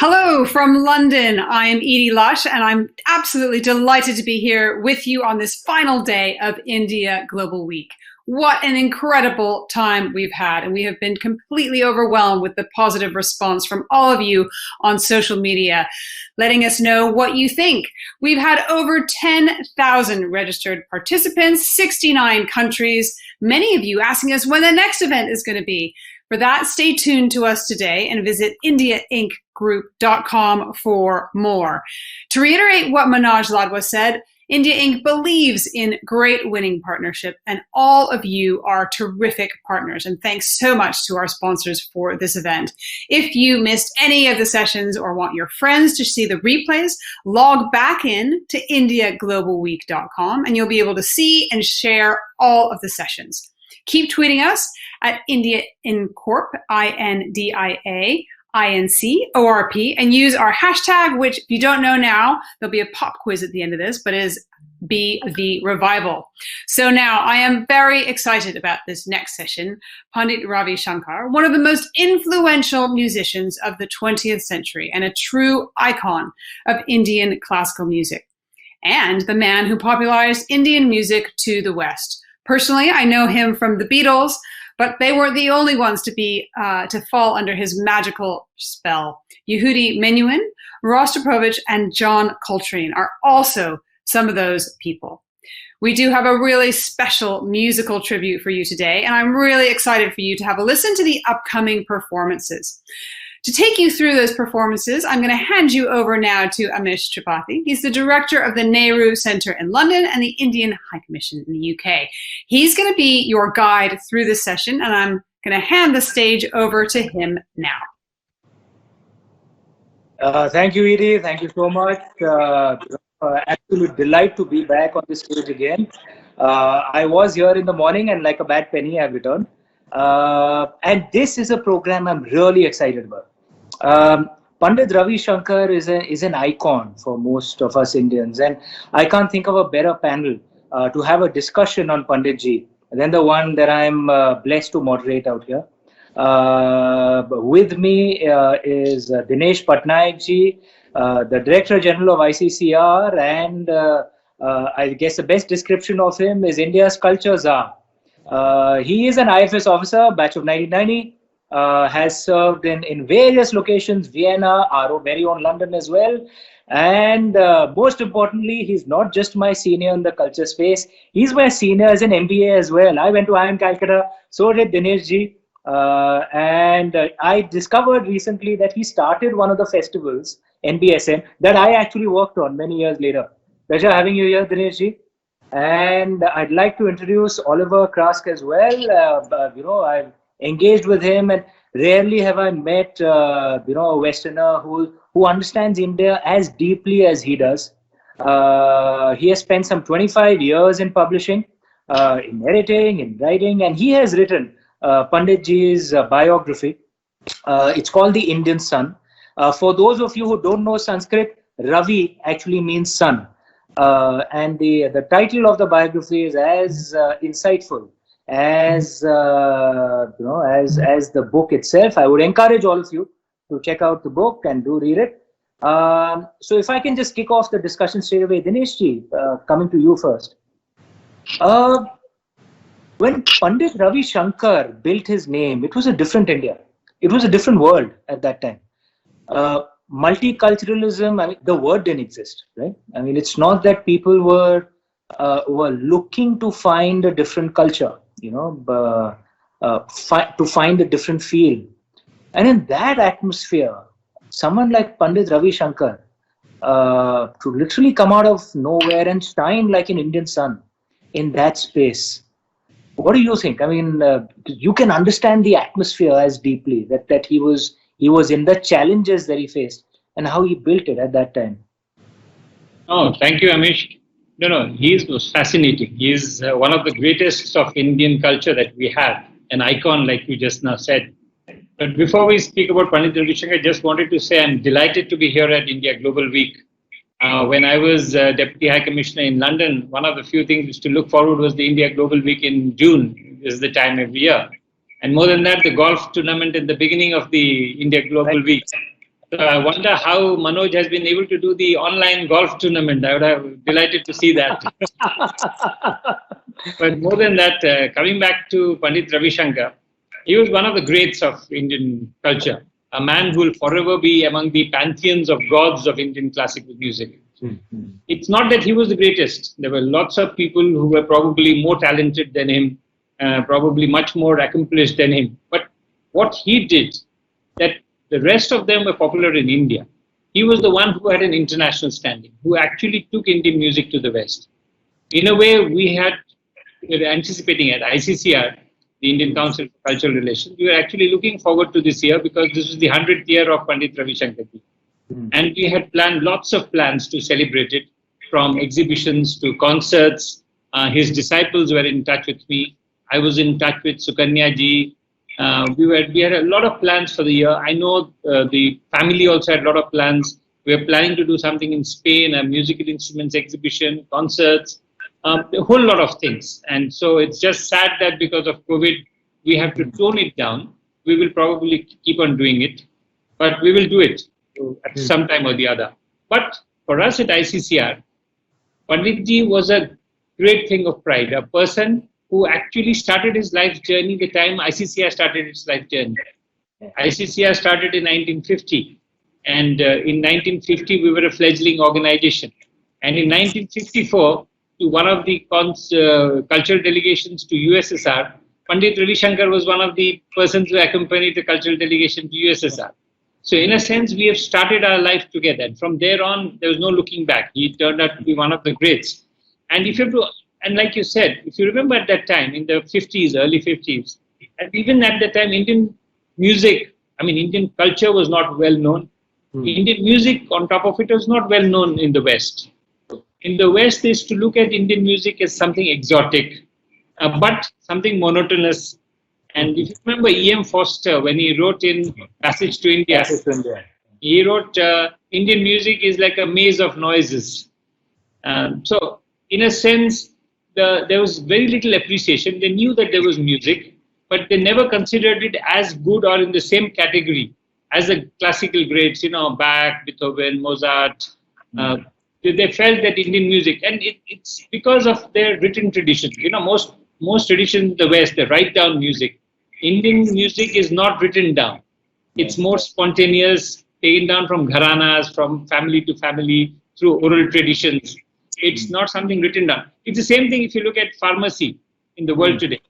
Hello from London. I am Edie Lush, and I'm absolutely delighted to be here with you on this final day of India Global Week. What an incredible time we've had, and we have been completely overwhelmed with the positive response from all of you on social media, letting us know what you think. We've had over 10,000 registered participants, 69 countries, many of you asking us when the next event is going to be. For that, stay tuned to us today and visit indiaincgroup.com for more. To reiterate what Manoj Ladwa said, India Inc. believes in great winning partnership, and all of you are terrific partners. And thanks so much to our sponsors for this event. If you missed any of the sessions or want your friends to see the replays, log back in to indiaglobalweek.com and you'll be able to see and share all of the sessions. Keep tweeting us at India Incorp, INDIAINCORP, and use our hashtag, which if you don't know now, there'll be a pop quiz at the end of this, but is Be the Revival. So now I am very excited about this next session. Pandit Ravi Shankar, one of the most influential musicians of the 20th century and a true icon of Indian classical music, and the man who popularized Indian music to the West. Personally, I know him from the Beatles, but they weren't the only ones to fall under his magical spell. Yehudi Menuhin, Rostropovich, and John Coltrane are also some of those people. We do have a really special musical tribute for you today, and I'm really excited for you to have a listen to the upcoming performances. To take you through those performances, I'm going to hand you over now to Amish Tripathi. He's the director of the Nehru Center in London and the Indian High Commission in the UK. He's going to be your guide through this session, and I'm going to hand the stage over to him now. Thank you, Edie. Thank you so much. Absolute delight to be back on this stage again. I was here in the morning, and like a bad penny, I've returned. And this is a program I'm really excited about. Pandit Ravi Shankar is an icon for most of us Indians, and I can't think of a better panel to have a discussion on Pandit Ji than the one that I'm blessed to moderate out here. With me is Dinesh Patnaik Ji, the Director General of ICCR, and I guess the best description of him is India's culture czar. He is an IFS officer, batch of 1990, has served in various locations, Vienna, our very own London as well. And most importantly, he's not just my senior in the culture space, he's my senior as an MBA as well. I went to IIM Calcutta, so did Dinesh Ji. And I discovered recently that he started one of the festivals, NBSM, that I actually worked on many years later. Pleasure having you here, Dinesh Ji. And I'd like to introduce Oliver Craske as well. I've engaged with him, and rarely have I met a Westerner who understands India as deeply as he does. He has spent some 25 years in publishing, in editing, in writing, and he has written Pandit Ji's biography. It's called The Indian Sun. For those of you who don't know Sanskrit, Ravi actually means sun. And the title of the biography is as insightful as the book itself. I would encourage all of you to check out the book and do read it. So if I can just kick off the discussion straight away, Dinesh Ji, coming to you first. When Pandit Ravi Shankar built his name, it was a different India. It was a different world at that time. Multiculturalism, I mean, the word didn't exist, right? I mean, it's not that people were looking to find a different culture, to find a different feel. And in that atmosphere, someone like Pandit Ravi Shankar to literally come out of nowhere and shine like an Indian sun in that space. What do you think? I mean, you can understand the atmosphere as deeply that he was in, the challenges that he faced, and how he built it at that time. Oh, thank you, Amish. No, he was fascinating. He is one of the greatest of Indian culture that we have, an icon like you just now said. But before we speak about Pandit Ravi Shankar, I just wanted to say I'm delighted to be here at India Global Week. When I was Deputy High Commissioner in London, one of the few things to look forward was the India Global Week in June. This is the time every year. And more than that, the golf tournament at the beginning of the India Global Week. So I wonder how Manoj has been able to do the online golf tournament. I would have delighted to see that. But more than that, coming back to Pandit Ravi Shankar, he was one of the greats of Indian culture, a man who will forever be among the pantheons of gods of Indian classical music. Mm-hmm. It's not that he was the greatest. There were lots of people who were probably more talented than him, probably much more accomplished than him. But what he did, that the rest of them were popular in India. He was the one who had an international standing, who actually took Indian music to the West. In a way, we were anticipating at ICCR, the Indian Council for Cultural Relations. We were actually looking forward to this year because this was the 100th year of Pandit Ravi Shankar. And we had planned lots of plans to celebrate it, from exhibitions to concerts. His disciples were in touch with me. I was in touch with Sukanya ji. We had a lot of plans for the year. I know the family also had a lot of plans. We were planning to do something in Spain, a musical instruments exhibition, concerts, a whole lot of things. And so it's just sad that because of COVID, we have to tone it down. We will probably keep on doing it, but we will do it at some time or the other. But for us at ICCR, Panditji was a great thing of pride, a person who actually started his life journey the time ICCR started its life journey. ICCR started in 1950, and in 1950 we were a fledgling organization. And in 1954, to one of the cultural delegations to USSR, Pandit Ravi Shankar was one of the persons who accompanied the cultural delegation to USSR. So in a sense, we have started our life together. And from there on, there was no looking back. He turned out to be one of the greats. And if you have to, and like you said, if you remember at that time, in the 50s, early 50s, and even at that time, Indian music, Indian culture was not well known. Indian music, on top of it, was not well known in the West. In the West, they used to look at Indian music as something exotic, but something monotonous. And if you remember E.M. Foster, when he wrote in Passage to India, he wrote, Indian music is like a maze of noises. So, in a sense, there was very little appreciation. They knew that there was music, but they never considered it as good or in the same category as the classical greats, Bach, Beethoven, Mozart. They felt that Indian music, and it's because of their written tradition. Most traditions in the West, they write down music. Indian music is not written down. It's more spontaneous, taken down from gharanas, from family to family, through oral traditions. It's not something written down. It's the same thing if you look at pharmacy in the world today.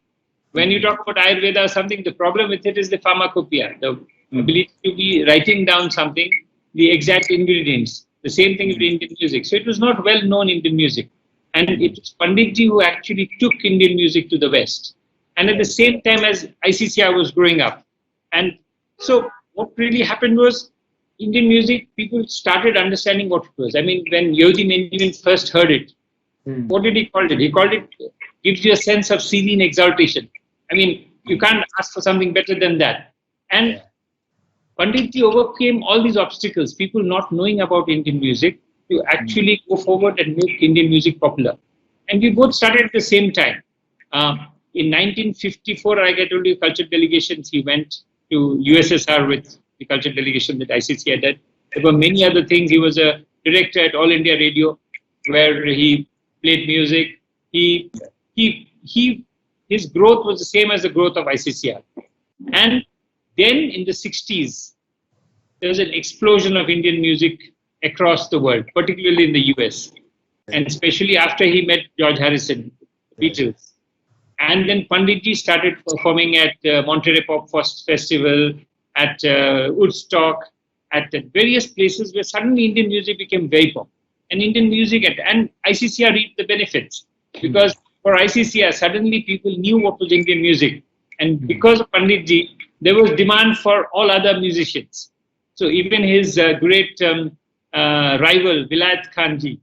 When you talk about Ayurveda or something, the problem with it is the pharmacopoeia, the ability to be writing down something, the exact ingredients. The same thing with Indian music. So it was not well known Indian music. And it was Panditji who actually took Indian music to the West. And at the same time as ICCR was growing up. And so what really happened was Indian music, people started understanding what it was. When Yehudi Menjivan first heard it, what did he call it? He called it, gives you a sense of serene exaltation. You can't ask for something better than that. And Panditji overcame all these obstacles, people not knowing about Indian music, to actually go forward and make Indian music popular. And we both started at the same time. In 1954, like I told you, cultural delegations, he went to USSR with the cultural delegation that ICCR did. There were many other things. He was a director at All India Radio, where he played music. His growth was the same as the growth of ICCR. And then in the 60s, there was an explosion of Indian music across the world, particularly in the US. And especially after he met George Harrison, the Beatles. And then Panditji started performing at Monterey Pop Festival, at Woodstock, at various places where suddenly Indian music became very popular. And Indian music, and ICCR reaped the benefits. Because for ICCR, suddenly people knew what was Indian music. And because of Panditji, there was demand for all other musicians. So even his great rival, Vilayat Khanji,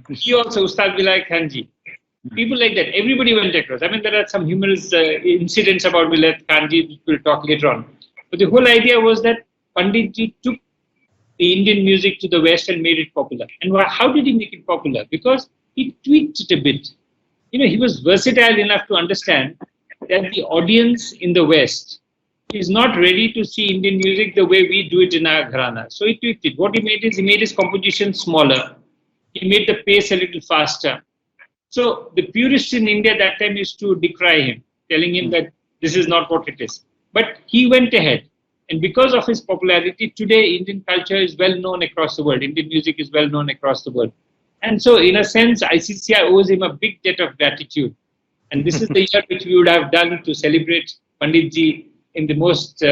he also, Ustad Vilayat Khanji, people like that, everybody went across. There are some humorous incidents about Vilayat Khanji, which we'll talk later on. But the whole idea was that Panditji took the Indian music to the West and made it popular. And how did he make it popular? Because he tweaked it a bit. He was versatile enough to understand that the audience in the West is not ready to see Indian music the way we do it in our gharana. So he tweaked it. What he made is he made his composition smaller. He made the pace a little faster. So the purists in India that time used to decry him, telling him that this is not what it is. But he went ahead. And because of his popularity, today Indian culture is well known across the world. Indian music is well known across the world. And so in a sense, ICCR owes him a big debt of gratitude. And this is the year which we would have done to celebrate Panditji in the most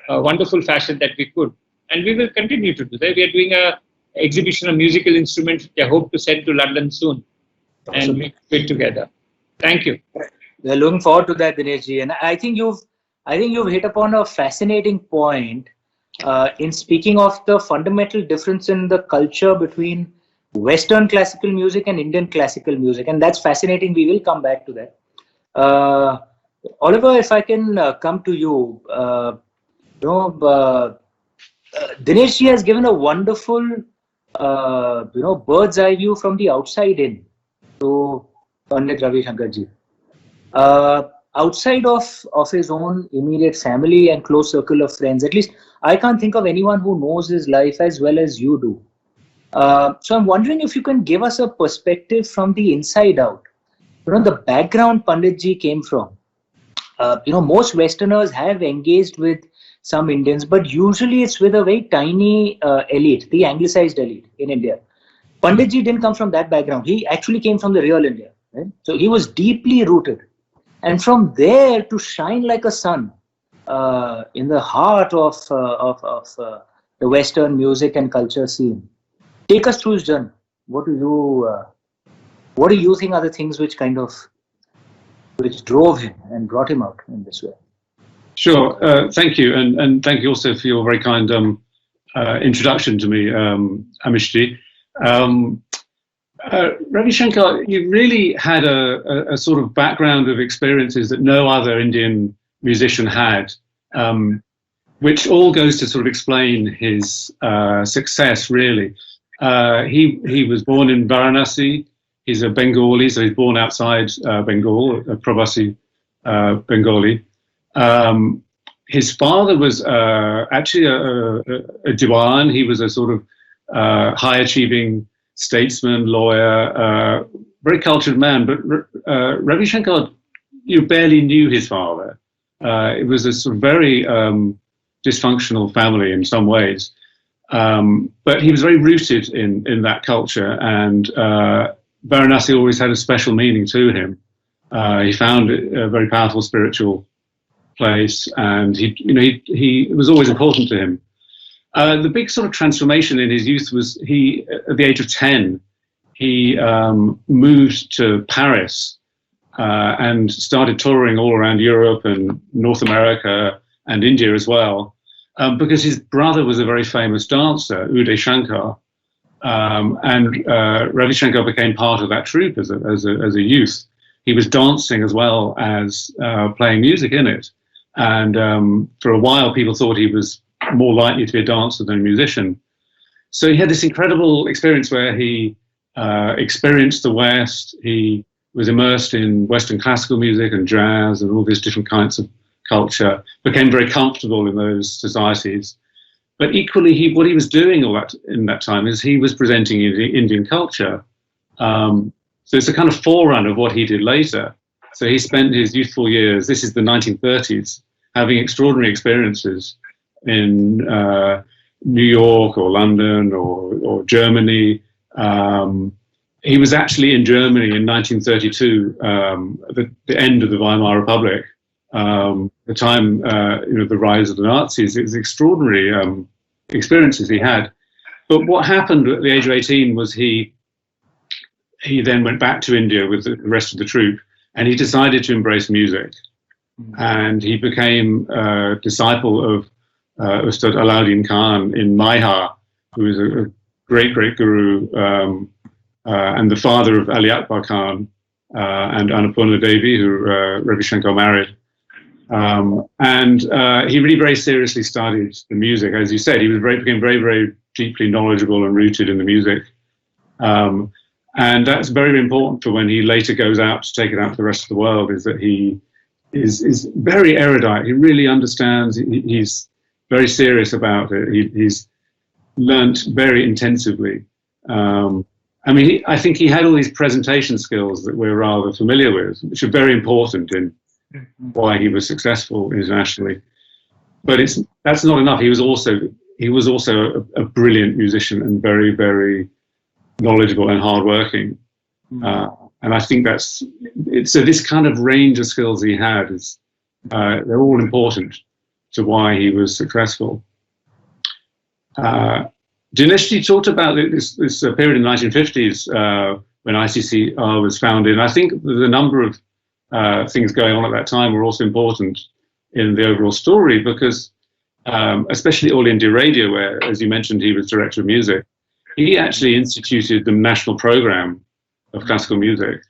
wonderful fashion that we could. And we will continue to do that. We are doing an exhibition of musical instruments which I hope to send to London soon. Awesome. And we do it together. Thank you. We're looking forward to that, Dineshji. And I think you've hit upon a fascinating point in speaking of the fundamental difference in the culture between Western classical music and Indian classical music. And that's fascinating. We will come back to that. Oliver, if I can come to you, Dineshji has given a wonderful, bird's eye view from the outside in to Pandit Ravi Shankar ji. Outside of his own immediate family and close circle of friends, at least I can't think of anyone who knows his life as well as you do. So I'm wondering if you can give us a perspective from the inside out. The background Panditji came from. Most Westerners have engaged with some Indians, but usually it's with a very tiny elite, the anglicized elite in India. Panditji didn't come from that background. He actually came from the real India. Right? So he was deeply rooted. And from there to shine like a sun in the heart of the Western music and culture scene. Take us through his journey. What do you think are the things which drove him and brought him out in this way? Sure. Thank you. And thank you also for your very kind introduction to me, Amishji. Ravi Shankar, you really had a sort of background of experiences that no other Indian musician had, which all goes to sort of explain his success, really. He was born in Varanasi. He's a Bengali, so he's born outside Bengal, a Pravasi Bengali. His father was actually a Diwan. He was a sort of high-achieving statesman, lawyer, very cultured man. But Ravi Shankar, you barely knew his father. It was a sort of very dysfunctional family in some ways. But he was very rooted in that culture, and Varanasi always had a special meaning to him. He found it a very powerful spiritual place, and he was always important to him. The big sort of transformation in his youth was at the age of 10, he moved to Paris and started touring all around Europe and North America and India as well, because his brother was a very famous dancer, Uday Shankar, and Ravi Shankar became part of that troupe as a youth. He was dancing as well as playing music in it, and for a while people thought he was more likely to be a dancer than a musician. So he had this incredible experience where he experienced the West. He was immersed in Western classical music and jazz and all these different kinds of culture, became very comfortable in those societies. But equally, what he was doing in that time is he was presenting Indian culture. So it's a kind of forerunner of what he did later. So he spent his youthful years, this is the 1930s, having extraordinary experiences in New York or London or Germany. He was actually in Germany in 1932, the end of the Weimar Republic, the time, the rise of the Nazis. It was extraordinary experiences he had. But what happened at the age of 18 was he then went back to India with the rest of the troupe, and he decided to embrace music. And he became a disciple of Ustad Alauddin Khan in Maihar, who was a great guru, and the father of Ali Akbar Khan and Annapurna Devi, who Ravi Shankar married. And he really very seriously studied the music. As you said, he became very, very deeply knowledgeable and rooted in the music. And that's very important for when he later goes out to take it out to the rest of the world, is that he is very erudite. He really understands. He's very serious about it. He's learnt very intensively. I mean, I think he had all these presentation skills that we're rather familiar with, which are very important in why he was successful internationally. But that's not enough. He was also a brilliant musician and very, very knowledgeable and hardworking. And I think so this kind of range of skills he had they're all important to why he was successful. Dinesh, you talked about this period in the 1950s when ICCR was founded. And I think the number of things going on at that time were also important in the overall story because, especially All India Radio, where, as you mentioned, he was director of music, he actually instituted the national program of classical music,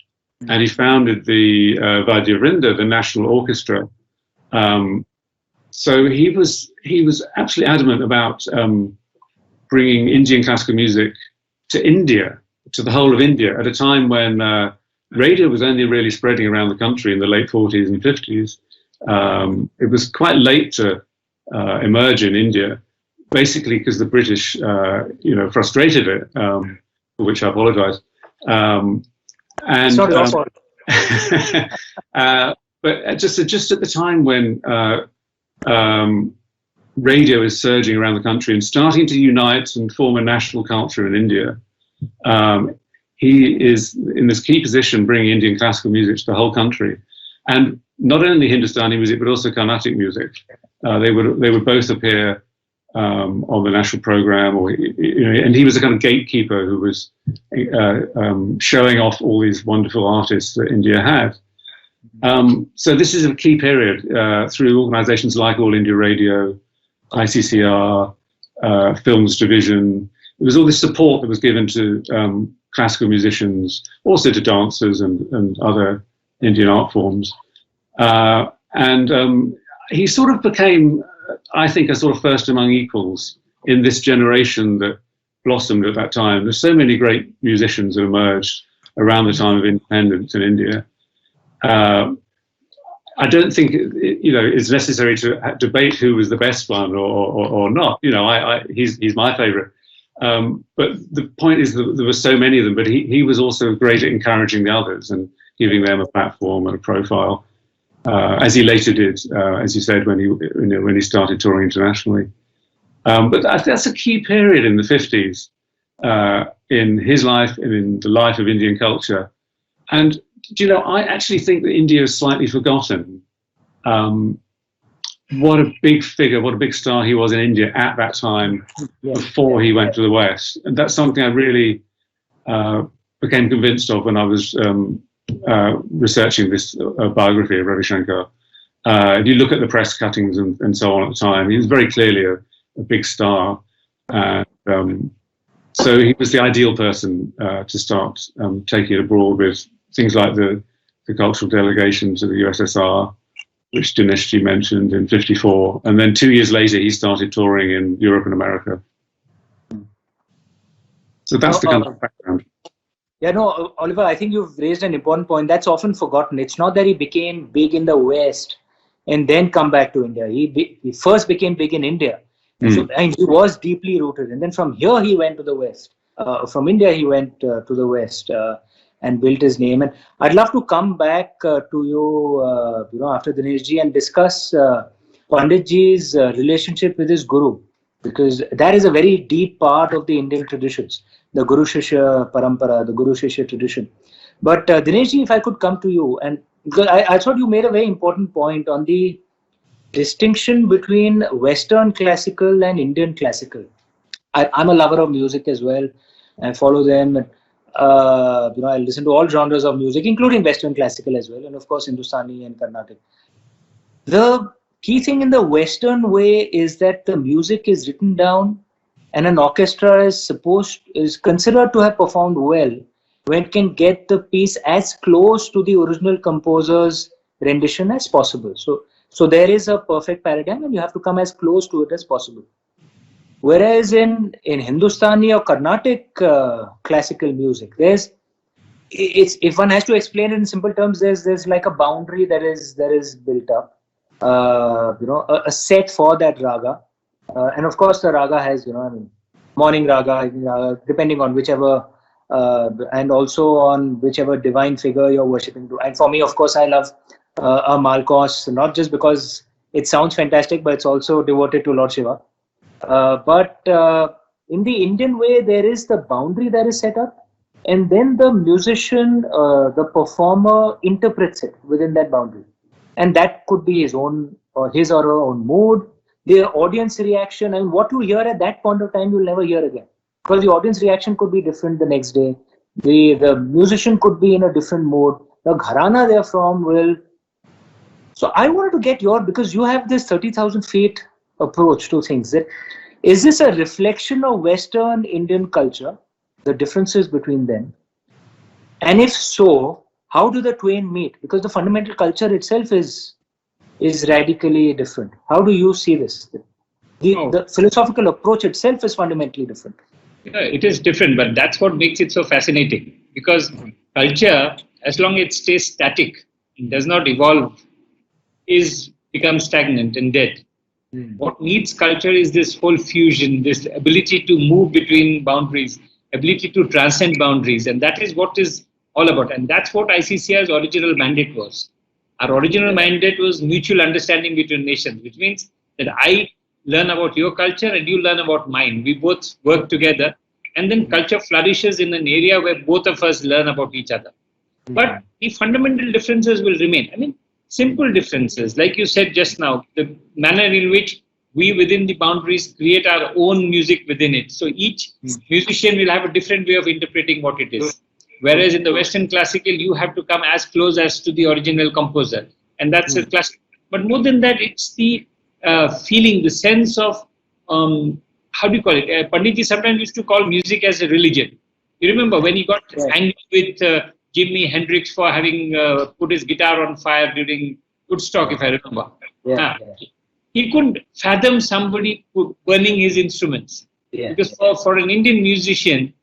and he founded the Vadya Vrinda, the national orchestra. So he was absolutely adamant about bringing Indian classical music to India, to the whole of India, at a time when radio was only really spreading around the country in the late 40s and 50s. It was quite late to emerge in India, basically because the British, frustrated it, for which I apologise. And Sorry, that's all. but just at the time when radio is surging around the country and starting to unite and form a national culture in India, he is in this key position bringing Indian classical music to the whole country, and not only Hindustani music but also Carnatic music. They would both appear on the national program, and he was a kind of gatekeeper who was showing off all these wonderful artists that India had. So this is a key period through organisations like All India Radio, ICCR, Films Division. There was all this support that was given to classical musicians, also to dancers and other Indian art forms. And he sort of became, I think, a sort of first among equals in this generation that blossomed at that time. There's so many great musicians that emerged around the time of independence in India. I don't think it's necessary to debate who was the best one or not. He's my favourite. But the point is that there were so many of them. But he was also great at encouraging the others and giving them a platform and a profile, as he later did, as you said, when he started touring internationally. But that's a key period in the 50s in his life and in the life of Indian culture. And I actually think that India is slightly forgotten. What a big figure, what a big star he was in India at that time before he went to the West. And that's something I really became convinced of when I was researching this biography of Ravi Shankar. If you look at the press cuttings and so on at the time, he was very clearly a big star. So he was the ideal person to start taking it abroad with things like the cultural delegation to the USSR, which Dinesh mentioned in '54. And then 2 years later, he started touring in Europe and America. So that's the kind of background. Yeah, no, Oliver, I think you've raised an important point. That's often forgotten. It's not that he became big in the West and then come back to India. He first became big in India. And he was deeply rooted. And then from here, he went to the West. From India, he went to the West and built his name. And I'd love to come back to you, after Dinesh ji, and discuss Pandit ji's relationship with his guru, because that is a very deep part of the Indian traditions, the Guru Shishya Parampara, the Guru Shishya tradition. But Dinesh ji, if I could come to you, and because I thought you made a very important point on the distinction between Western classical and Indian classical. I'm a lover of music as well. I follow them. And, I listen to all genres of music, including Western classical as well, and of course Hindustani and Carnatic. The key thing in the Western way is that the music is written down, and an orchestra is considered to have performed well when it can get the piece as close to the original composer's rendition as possible. So there is a perfect paradigm, and you have to come as close to it as possible. Whereas in Hindustani or Carnatic classical music, there's it's, if one has to explain it in simple terms, there's like a boundary that is built up, a set for that raga, and of course the raga has, morning raga, evening raga, depending on whichever, and also on whichever divine figure you're worshipping to. And for me, of course, I love a Malkos, not just because it sounds fantastic, but it's also devoted to Lord Shiva. But in the Indian way, there is the boundary that is set up, and then the musician, the performer, interprets it within that boundary, and that could be his own or his or her own mood, the audience reaction, and what you hear at that point of time you'll never hear again, because the audience reaction could be different the next day. The musician could be in a different mood. The gharana they're from will. So I wanted to get your, because you have this 30,000 feet approach to things. Is this a reflection of Western Indian culture, the differences between them? And if so, how do the twain meet? Because the fundamental culture itself is radically different. How do you see this? The philosophical approach itself is fundamentally different. Yeah, it is different, but that's what makes it so fascinating. Because culture, as long as it stays static, it does not evolve, becomes stagnant and dead. What needs culture is this whole fusion, this ability to move between boundaries, ability to transcend boundaries, and that is what is all about. And that's what ICCR's original mandate was. Our original mandate was mutual understanding between nations, which means that I learn about your culture and you learn about mine. We both work together, and then culture flourishes in an area where both of us learn about each other. But the fundamental differences will remain. I mean, simple differences, like you said just now, the manner in which we within the boundaries create our own music within it. So each musician will have a different way of interpreting what it is. Whereas in the Western classical, you have to come as close as to the original composer. And that's a classic. But more than that, it's the feeling, the sense of, how do you call it? Panditji sometimes used to call music as a religion. You remember when he got angry with Jimi Hendrix for having put his guitar on fire during Woodstock, if I remember. He couldn't fathom somebody burning his instruments. Because for an Indian musician,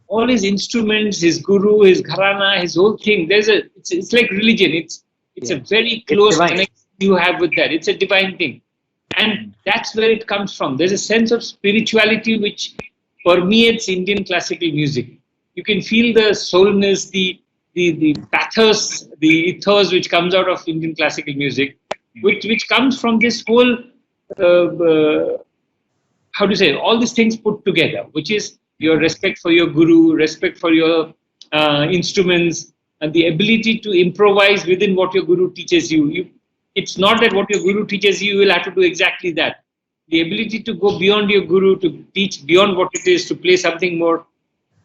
all his instruments, his guru, his gharana, his whole thing, it's like religion. It's a very close connection you have with that. It's a divine thing. And that's where it comes from. There's a sense of spirituality which permeates Indian classical music. You can feel the soulness, the pathos, the ethos which comes out of Indian classical music, which comes from this whole, how to say, all these things put together, which is your respect for your guru, respect for your instruments, and the ability to improvise within what your guru teaches you. It's not that what your guru teaches you, you will have to do exactly that. The ability to go beyond your guru, to teach beyond what it is, to play something more.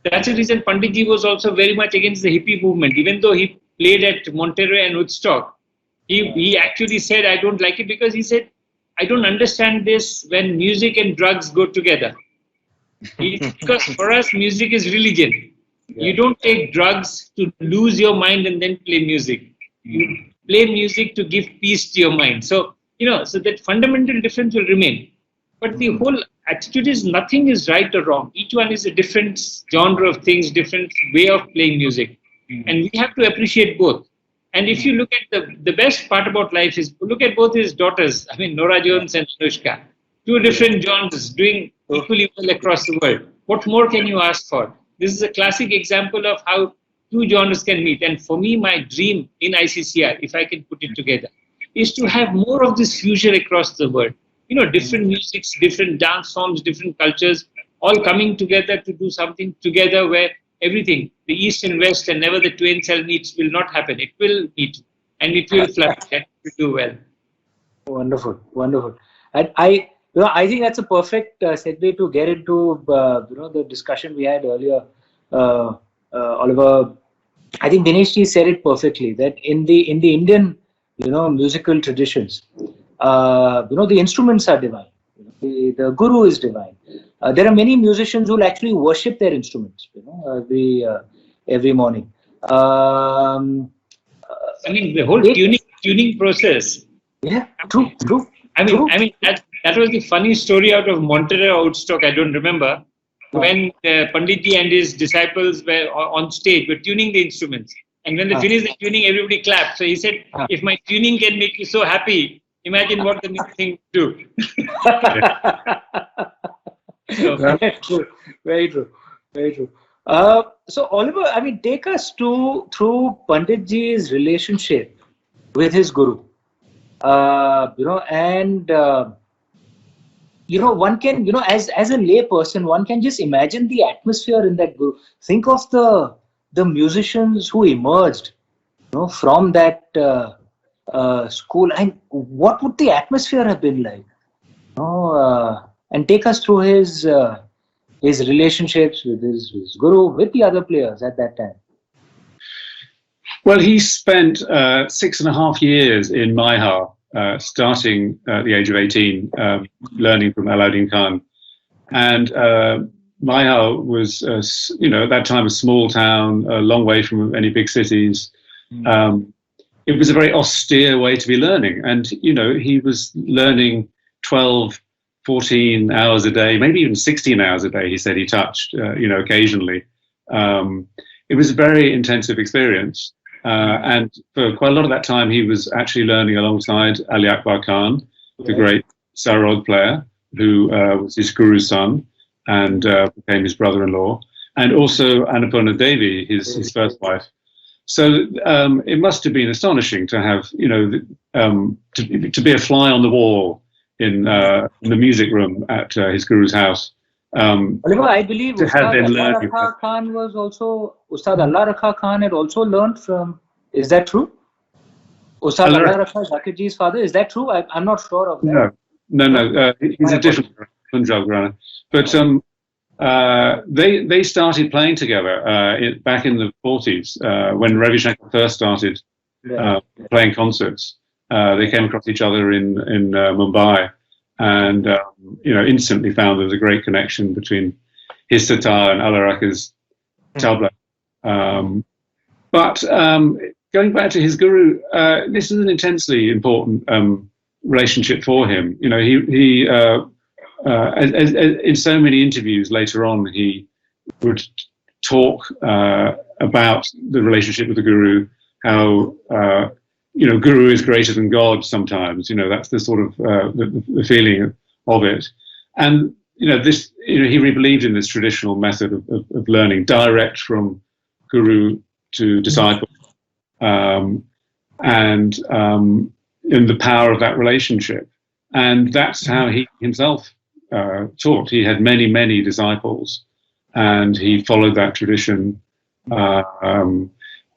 That's the reason Panditji was also very much against the hippie movement. Even though he played at Monterey and Woodstock, he actually said, I don't like it, because he said, I don't understand this when music and drugs go together. Because for us, music is religion. You don't take drugs to lose your mind and then play music. You play music to give peace to your mind. So, so that fundamental difference will remain. But the whole attitude is nothing is right or wrong. Each one is a different genre of things, different way of playing music. And we have to appreciate both. And if you look at the best part about life is, look at both his daughters, I mean, Nora Jones and Anoushka. Two different genres doing equally well across the world. What more can you ask for? This is a classic example of how two genres can meet. And for me, my dream in ICCR, if I can put it together, is to have more of this fusion across the world. Different musics, different dance forms, different cultures, all coming together to do something together where everything, the East and West, and never the twain shall meet, will not happen. It will meet, and it will flourish, and it will do well. Wonderful, wonderful. And I think that's a perfect segue to get into the discussion we had earlier. Oliver, I think Dinesh ji said it perfectly, that in the Indian musical traditions, the instruments are divine. The guru is divine. There are many musicians who will actually worship their instruments, every morning. I mean, the whole tuning process. Yeah, true. I mean, that was the funny story out of Monterey or Woodstock. I don't remember. when Panditji and his disciples were on stage, were tuning the instruments. And when they finished the tuning, everybody clapped. So he said, if my tuning can make you so happy, imagine what the music thing do. So, very true. Very true. Very true. So Oliver, I mean, take us through Panditji's relationship with his guru. One can, as a lay person, one can just imagine the atmosphere in that guru. Think of the musicians who emerged, from that school, and what would the atmosphere have been like? And take us through his relationships with his guru, with the other players at that time. Well, he spent 6.5 years in Maihar, starting at the age of 18, learning from Alauddin Khan. And Maihar was, at that time, a small town, a long way from any big cities. It was a very austere way to be learning. And, he was learning 12, 14 hours a day, maybe even 16 hours a day, he said he touched, occasionally. It was a very intensive experience. And for quite a lot of that time, he was actually learning alongside Ali Akbar Khan, the great sarod player, who was his guru's son and became his brother-in-law, and also Annapurna Devi, his first wife. So it must have been astonishing to have, to be a fly on the wall in the music room at his guru's house. Oliver, I believe Ustad Allah Rakha Khan was also, Ustad Allah Rakha Khan had also learned from, is that true? Ustad Allah Rakha Zakirji's father, is that true? I'm not sure of that. No, he's a different Punjab Grana. But they started playing together back in the 40s when Ravi Shankar first started playing concerts. They came across each other in Mumbai, and instantly found there was a great connection between his sitar and Allah Rakha's tabla. But going back to his guru, this is an intensely important relationship for him. He in so many interviews later on, he would talk about the relationship with the guru, how guru is greater than God sometimes. That's the sort of the feeling of it. And he really believed in this traditional method of learning, direct from guru to disciple, and in the power of that relationship. And that's how he himself taught. He had many, many disciples, and he followed that tradition.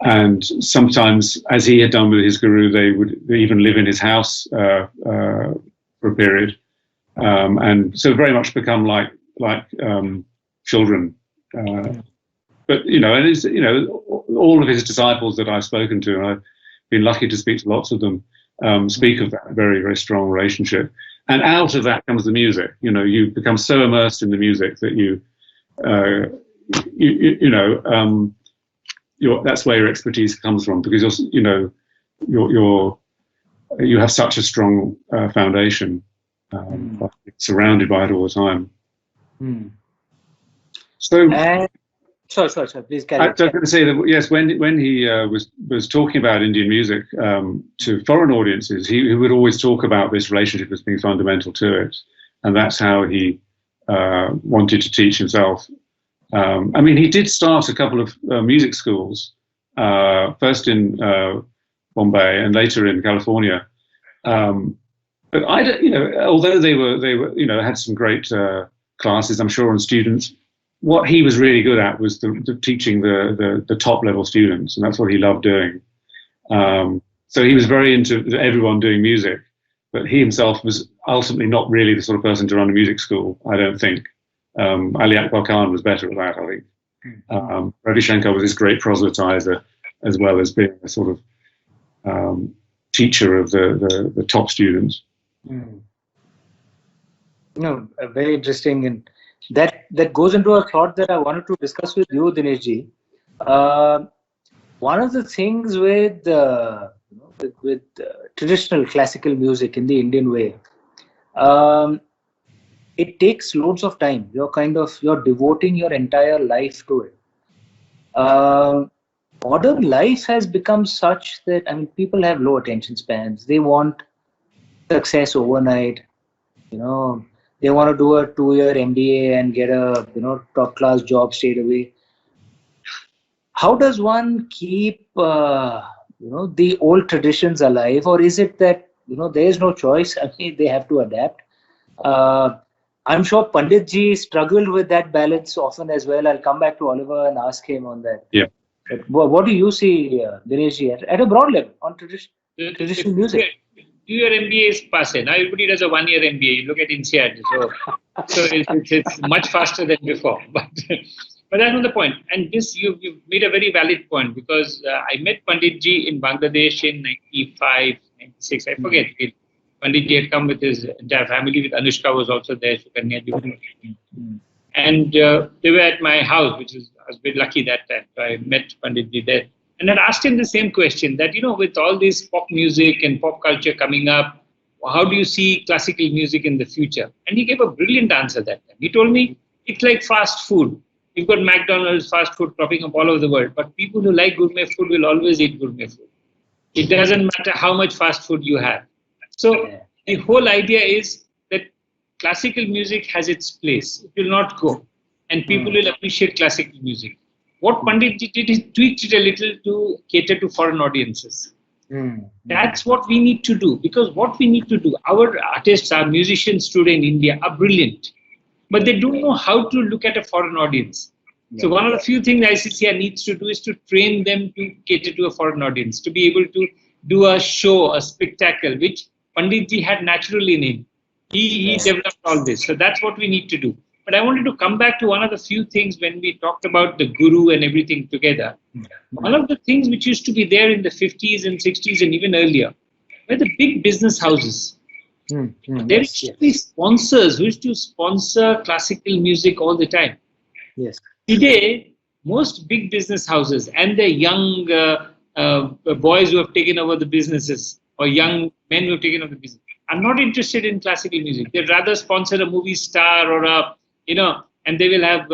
And sometimes, as he had done with his guru, they would even live in his house for a period, and so very much become like children. But and it's, all of his disciples that I've spoken to, and I've been lucky to speak to lots of them, speak of that very, very strong relationship. And out of that comes the music. You become so immersed in the music that that's where your expertise comes from, because you have such a strong foundation, surrounded by it all the time. So, sorry, please carry on. I was going to say that yes, when he was talking about Indian music to foreign audiences, he would always talk about this relationship as being fundamental to it, and that's how he wanted to teach himself. He did start a couple of music schools, first in Bombay and later in California. But although they were had some great classes, I'm sure, on students, what he was really good at was the teaching the top level students, and that's what he loved doing. So he was very into everyone doing music, but he himself was ultimately not really the sort of person to run a music school, I don't think. Ali Akbar Khan was better at that, I think. Ravi Shankar was this great proselytizer, as well as being a sort of teacher of the top students. Very interesting, and that goes into a thought that I wanted to discuss with you, Dinesh ji. One of the things with traditional classical music in the Indian way, it takes loads of time. You're devoting your entire life to it. Modern life has become such that, I mean, people have low attention spans. They want success overnight. You know, they want to do a 2-year MBA and get a top class job straight away. How does one keep the old traditions alive, or is it that there is no choice? I mean, they have to adapt. I'm sure Pandit ji struggled with that balance often as well. I'll come back to Oliver and ask him on that. Yeah. But what do you see, Dinesh ji, at a broad level on traditional music? 2-year MBA is passé. Now everybody does a 1-year MBA. You look at INSEAD. So it's much faster than before. But that's not the point. And this, you've made a very valid point, because I met Pandit ji in Bangladesh in 95, 96, I forget. Pandit ji had come with his entire family, with Anoushka was also there. And they were at my house, I was a bit lucky that time. So I met Pandit ji there. And I asked him the same question, that, with all this pop music and pop culture coming up, how do you see classical music in the future? And he gave a brilliant answer that time. He told me, it's like fast food. You've got McDonald's, fast food cropping up all over the world, but people who like gourmet food will always eat gourmet food. It doesn't matter how much fast food you have. So the whole idea is that classical music has its place. It will not go. And people will appreciate classical music. What Pandit did is tweaked it a little to cater to foreign audiences. That's what we need to do. Because what we need to do, our artists, our musicians today in India are brilliant. But they don't know how to look at a foreign audience. So one of the few things ICCR needs to do is to train them to cater to a foreign audience, to be able to do a show, a spectacle, which Pandit ji had naturally in him. He developed all this. So that's what we need to do. But I wanted to come back to one of the few things when we talked about the guru and everything together. One of the things which used to be there in the 50s and 60s and even earlier were the big business houses. There used to be sponsors who used to sponsor classical music all the time. Yes. Today, most big business houses and the young boys who have taken over the businesses, or young men who have taken over the business, are not interested in classical music. They'd rather sponsor a movie star or and they will have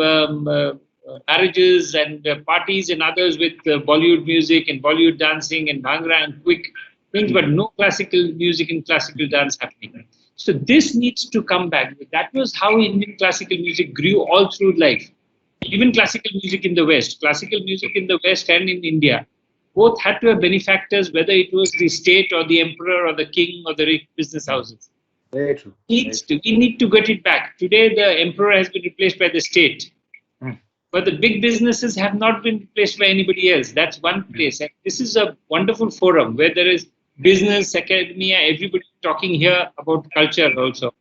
marriages and parties and others with Bollywood music and Bollywood dancing and bhangra and quick things, but no classical music and classical dance happening. So this needs to come back. That was how Indian classical music grew all through life. Even classical music in the West, and in India, both had to have benefactors, whether it was the state or the emperor or the king or the rich business houses. Very true. We need to get it back. Today, the emperor has been replaced by the state. But the big businesses have not been replaced by anybody else. That's one place. And this is a wonderful forum where there is business, academia, everybody talking here about culture also.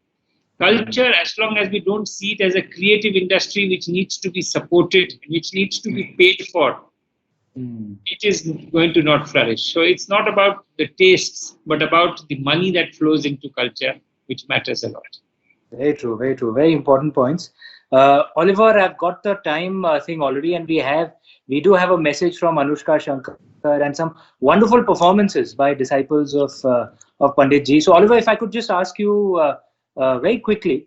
Culture, as long as we don't see it as a creative industry which needs to be supported, which needs to be paid for, it is going to not flourish. So it's not about the tastes, but about the money that flows into culture, which matters a lot. Very true, very true. Very important points. Oliver, I've got the time thing already, and we do have a message from Anoushka Shankar and some wonderful performances by disciples of Pandit ji. So, Oliver, if I could just ask you very quickly,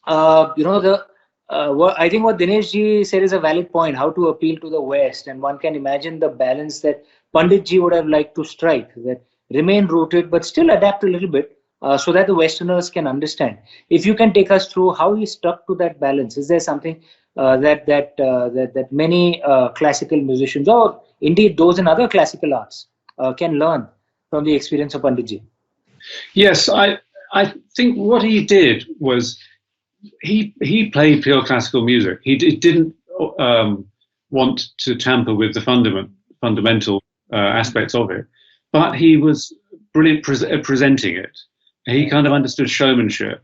I think what Dinesh ji said is a valid point, how to appeal to the West, and one can imagine the balance that Pandit ji would have liked to strike, that remain rooted but still adapt a little bit, so that the Westerners can understand. If you can take us through how he stuck to that balance, is there something that many classical musicians, or indeed those in other classical arts, can learn from the experience of Panditji? Yes, I think what he did was he played pure classical music. He didn't want to tamper with the fundamental aspects of it, but he was brilliant presenting it. He kind of understood showmanship.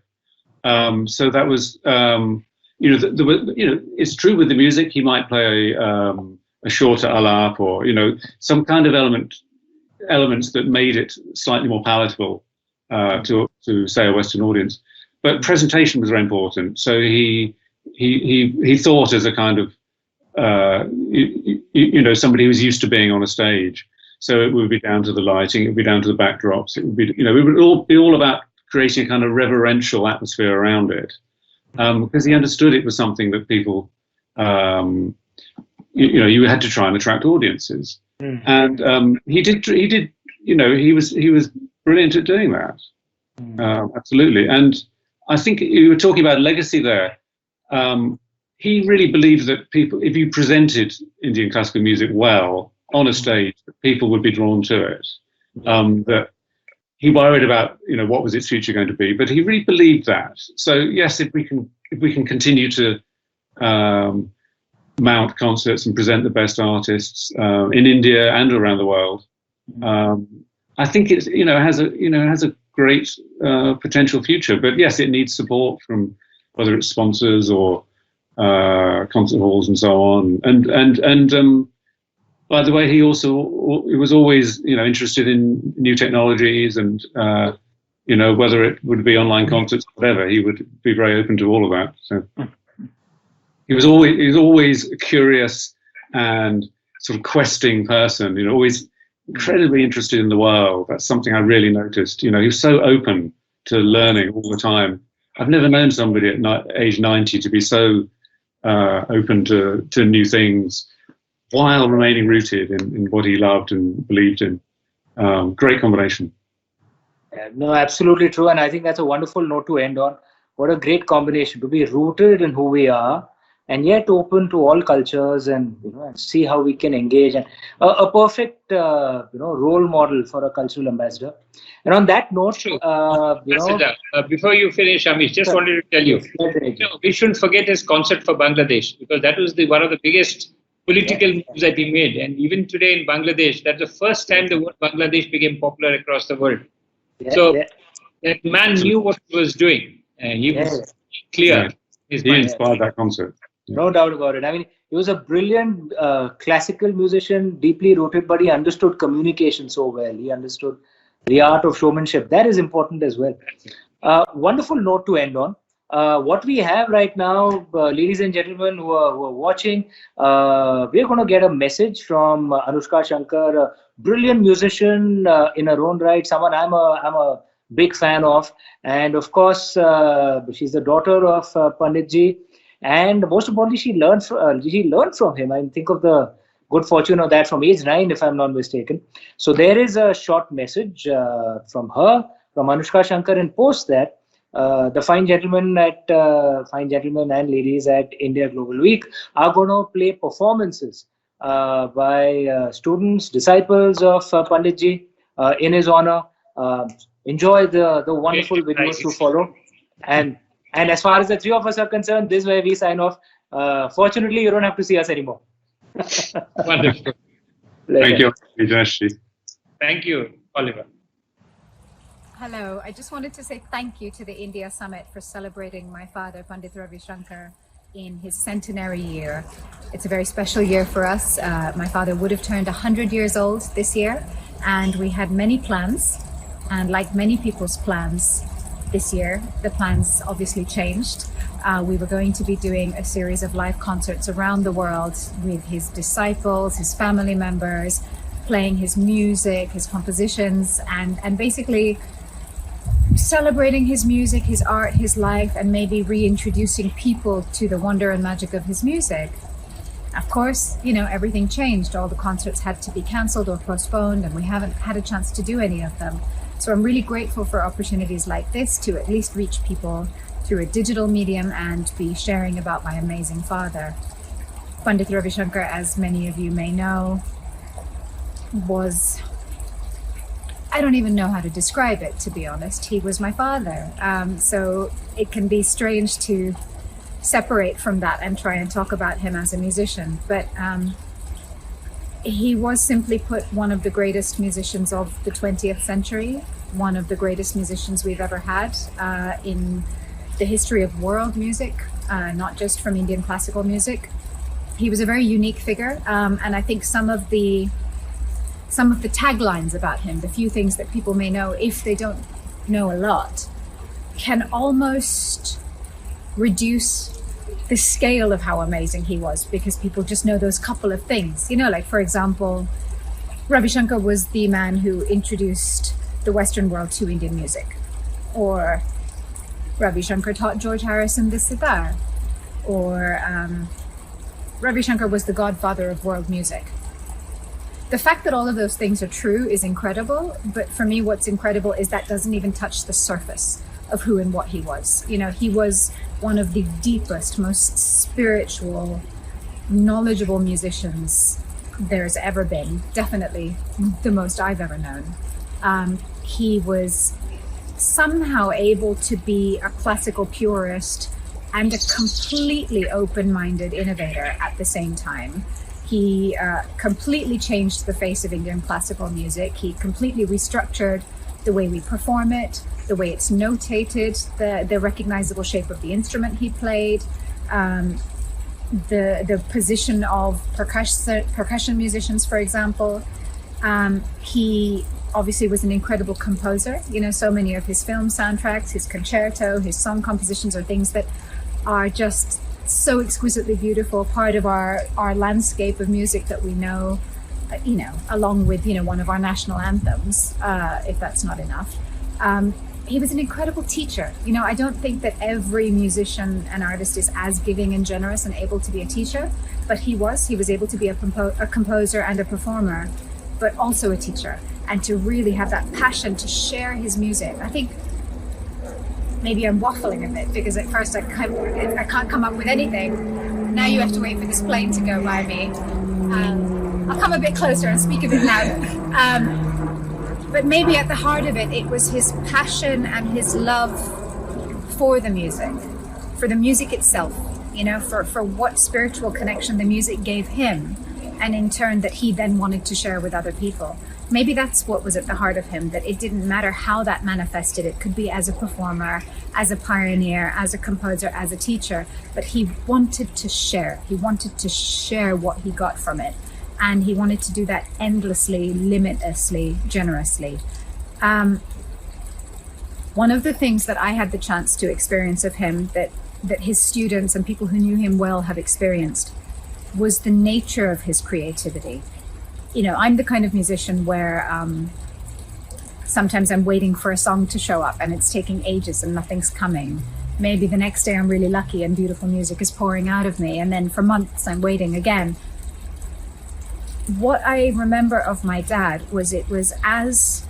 So that was, it's true with the music. He might play a shorter alap, or some kind of elements that made it slightly more palatable to say a Western audience. But presentation was very important. So he thought as a kind of somebody who was used to being on a stage. So it would be down to the lighting, it would be down to the backdrops, it would be, it would all be all about creating a kind of reverential atmosphere around it. because he understood it was something that people, you had to try and attract audiences, and he did. He was brilliant at doing that. Absolutely, and I think you were talking about legacy there. He really believed that people, if you presented Indian classical music well on a stage, people would be drawn to it. That he worried about, what was its future going to be, but he really believed that. So yes, if we can continue to mount concerts and present the best artists in India and around the world, I think it has a great potential future. But yes, it needs support from whether it's sponsors or concert halls and so on. And by the way, he was always interested in new technologies and whether it would be online concerts or whatever, he would be very open to all of that. So he was always a curious and sort of questing person. Always incredibly interested in the world. That's something I really noticed. He was so open to learning all the time. I've never known somebody at age 90 to be so open to new things while remaining rooted in what he loved and believed in. Great combination. Yeah, no, absolutely true. And I think that's a wonderful note to end on. What a great combination, to be rooted in who we are and yet open to all cultures, and and see how we can engage, and a perfect role model for a cultural ambassador. And on that note, before you finish, Amish, just wanted to tell you, we shouldn't forget his concert for Bangladesh, because that was one of the biggest political moves that he made. And even today in Bangladesh, that's the first time the word Bangladesh became popular across the world. That man knew what he was doing. He was clear. He inspired that concert. No doubt about it. I mean, he was a brilliant classical musician, deeply rooted, but he understood communication so well. He understood the art of showmanship. That is important as well. Wonderful note to end on. What we have right now, ladies and gentlemen who are watching, we're going to get a message from Anoushka Shankar, a brilliant musician in her own right, someone I'm a big fan of. And of course, she's the daughter of Pandit Ji. And most importantly, she learned from him. I think of the good fortune of that from age 9, if I'm not mistaken. So there is a short message from her, from Anoushka Shankar, and post that the fine gentlemen and ladies at India Global Week are going to play performances by students, disciples of Pandit Ji in his honor. Enjoy the wonderful videos to follow. And as far as the three of us are concerned, this is where we sign off. Fortunately, you don't have to see us anymore. Wonderful. Thank you, Dinesh. Thank you, Oliver. Hello. I just wanted to say thank you to the India Summit for celebrating my father, Pandit Ravi Shankar, in his centenary year. It's a very special year for us. My father would have turned 100 years old this year, and we had many plans. And like many people's plans, this year, the plans obviously changed. We were going to be doing a series of live concerts around the world with his disciples, his family members, playing his music, his compositions, and basically celebrating his music, his art, his life, and maybe reintroducing people to the wonder and magic of his music. Of course, everything changed. All the concerts had to be cancelled or postponed, and we haven't had a chance to do any of them. So I'm really grateful for opportunities like this to at least reach people through a digital medium and be sharing about my amazing father. Pandit Ravi Shankar, as many of you may know, was, I don't even know how to describe it, to be honest. He was my father. So it can be strange to separate from that and try and talk about him as a musician. But he was, simply put, one of the greatest musicians of the 20th century, one of the greatest musicians we've ever had in the history of world music, not just from Indian classical music. He was a very unique figure, and I think some of the taglines about him, the few things that people may know if they don't know a lot, can almost reduce the scale of how amazing he was, because people just know those couple of things. Like, for example, Ravi Shankar was the man who introduced the Western world to Indian music. Or Ravi Shankar taught George Harrison the sitar, or Ravi Shankar was the godfather of world music. The fact that all of those things are true is incredible, but for me what's incredible is that doesn't even touch the surface of who and what he was. You know, he was one of the deepest, most spiritual, knowledgeable musicians there's ever been, definitely the most I've ever known. He was somehow able to be a classical purist and a completely open-minded innovator at the same time. He completely changed the face of Indian classical music. He completely restructured the way we perform it, the way it's notated, the recognizable shape of the instrument he played, the position of percussion musicians, for example. He obviously was an incredible composer. You know, so many of his film soundtracks, his concerto, his song compositions are things that are just so exquisitely beautiful, part of our landscape of music that we know, you know, along with, you know, one of our national anthems, if that's not enough. He was an incredible teacher. You know, I don't think that every musician and artist is as giving and generous and able to be a teacher, but he was able to be a composer and a performer, but also a teacher, and to really have that passion to share his music. I think maybe I'm waffling a bit, because at first I can't come up with anything. Now you have to wait for this plane to go by me. I'll come a bit closer and speak a bit louder. But maybe at the heart of it, it was his passion and his love for the music itself, you know, for what spiritual connection the music gave him, and in turn that he then wanted to share with other people. Maybe that's what was at the heart of him, that it didn't matter how that manifested. It could be as a performer, as a pioneer, as a composer, as a teacher, but he wanted to share. He wanted to share what he got from it. And he wanted to do that endlessly, limitlessly, generously. One of the things that I had the chance to experience of him, that his students and people who knew him well have experienced, was the nature of his creativity. You know, I'm the kind of musician where sometimes I'm waiting for a song to show up and it's taking ages and nothing's coming. Maybe the next day I'm really lucky and beautiful music is pouring out of me, and then for months I'm waiting again. What I remember of my dad was it was as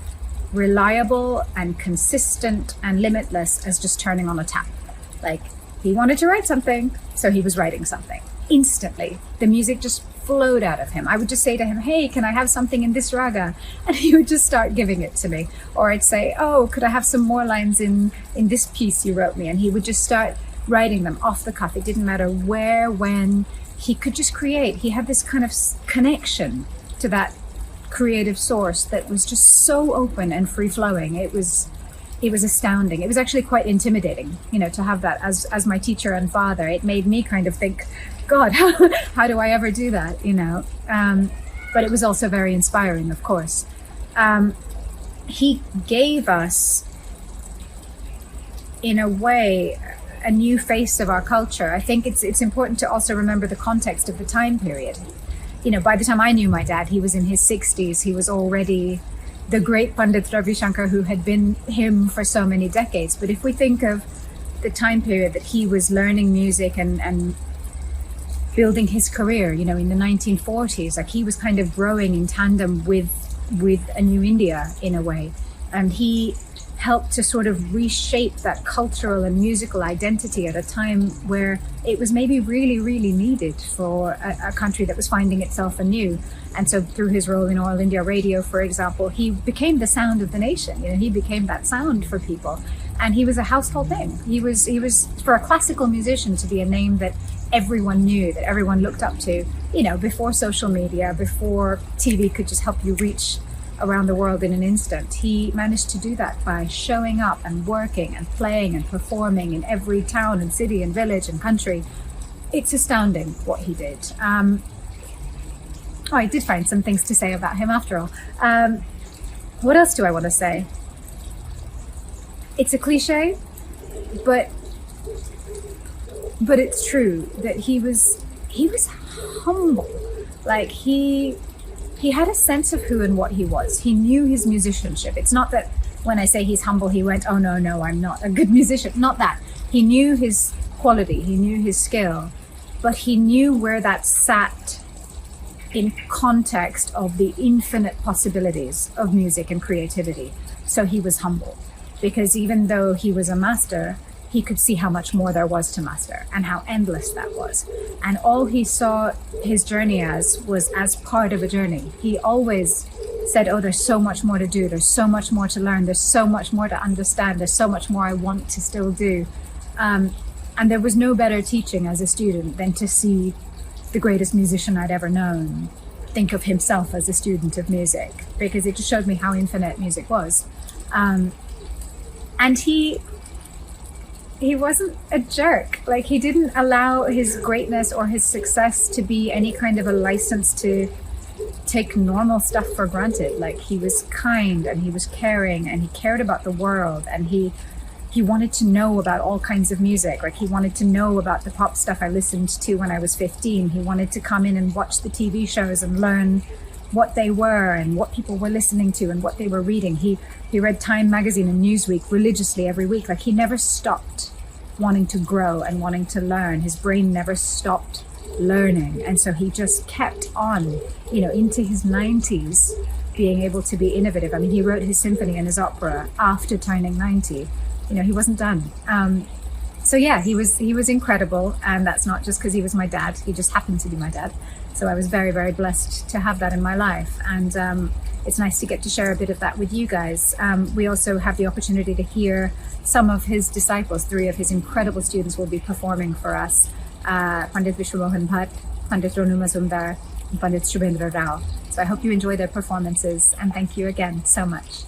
reliable and consistent and limitless as just turning on a tap. Like, he wanted to write something, so he was writing something. Instantly, the music just flowed out of him. I would just say to him, hey, can I have something in this raga? And he would just start giving it to me. Or I'd say, oh, could I have some more lines in this piece you wrote me? And he would just start writing them off the cuff. It didn't matter where, when. He could just create. He had this kind of connection to that creative source that was just so open and free-flowing. It was astounding. It was actually quite intimidating, you know, to have that as my teacher and father. It made me kind of think, God, how do I ever do that, you know? But it was also very inspiring, of course. He gave us, in a way, a new face of our culture. I think it's important to also remember the context of the time period. You know, by the time I knew my dad, he was in his 60s. He was already the great Pandit Ravi Shankar who had been him for so many decades. But if we think of the time period that he was learning music and building his career, you know, in the 1940s, like, he was kind of growing in tandem with a new India in a way. And he helped to sort of reshape that cultural and musical identity at a time where it was maybe really, really needed for a country that was finding itself anew. And so through his role in All India Radio, for example, he became the sound of the nation. You know, he became that sound for people. And he was a household name. He was for a classical musician to be a name that everyone knew, that everyone looked up to, you know, before social media, before TV could just help you reach around the world in an instant. He managed to do that by showing up and working and playing and performing in every town and city and village and country. It's astounding what he did. I did find some things to say about him after all. What else do I want to say? It's a cliche, but it's true that he was humble. Like, he had a sense of who and what he was. He knew his musicianship. It's not that when I say he's humble, he went, oh, no, I'm not a good musician. Not that. He knew his quality, he knew his skill, but he knew where that sat in context of the infinite possibilities of music and creativity. So he was humble, because even though he was a master, he could see how much more there was to master and how endless that was. And all he saw his journey as was as part of a journey. He always said, oh, there's so much more to do. There's so much more to learn. There's so much more to understand. There's so much more I want to still do. And there was no better teaching as a student than to see the greatest musician I'd ever known think of himself as a student of music, because it just showed me how infinite music was. And he wasn't a jerk. Like, he didn't allow his greatness or his success to be any kind of a license to take normal stuff for granted. Like, he was kind and he was caring and he cared about the world, and he wanted to know about all kinds of music. Like, he wanted to know about the pop stuff I listened to when I was 15. He wanted to come in and watch the TV shows and learn what they were and what people were listening to and what they were reading. He read Time magazine and Newsweek religiously every week. Like, he never stopped wanting to grow and wanting to learn. His brain never stopped learning. And so he just kept on, into his 90s, being able to be innovative. I mean, he wrote his symphony and his opera after turning 90. He wasn't done. So yeah, he was incredible. And that's not just because he was my dad. He just happened to be my dad. So I was very, very blessed to have that in my life. And it's nice to get to share a bit of that with you guys. We also have the opportunity to hear some of his disciples. 3 of his incredible students will be performing for us. Pandit Vishwamohan Bhatt, Pandit Ronu Mazumdar, and Pandit Shubhendra Rao. So I hope you enjoy their performances, and thank you again so much.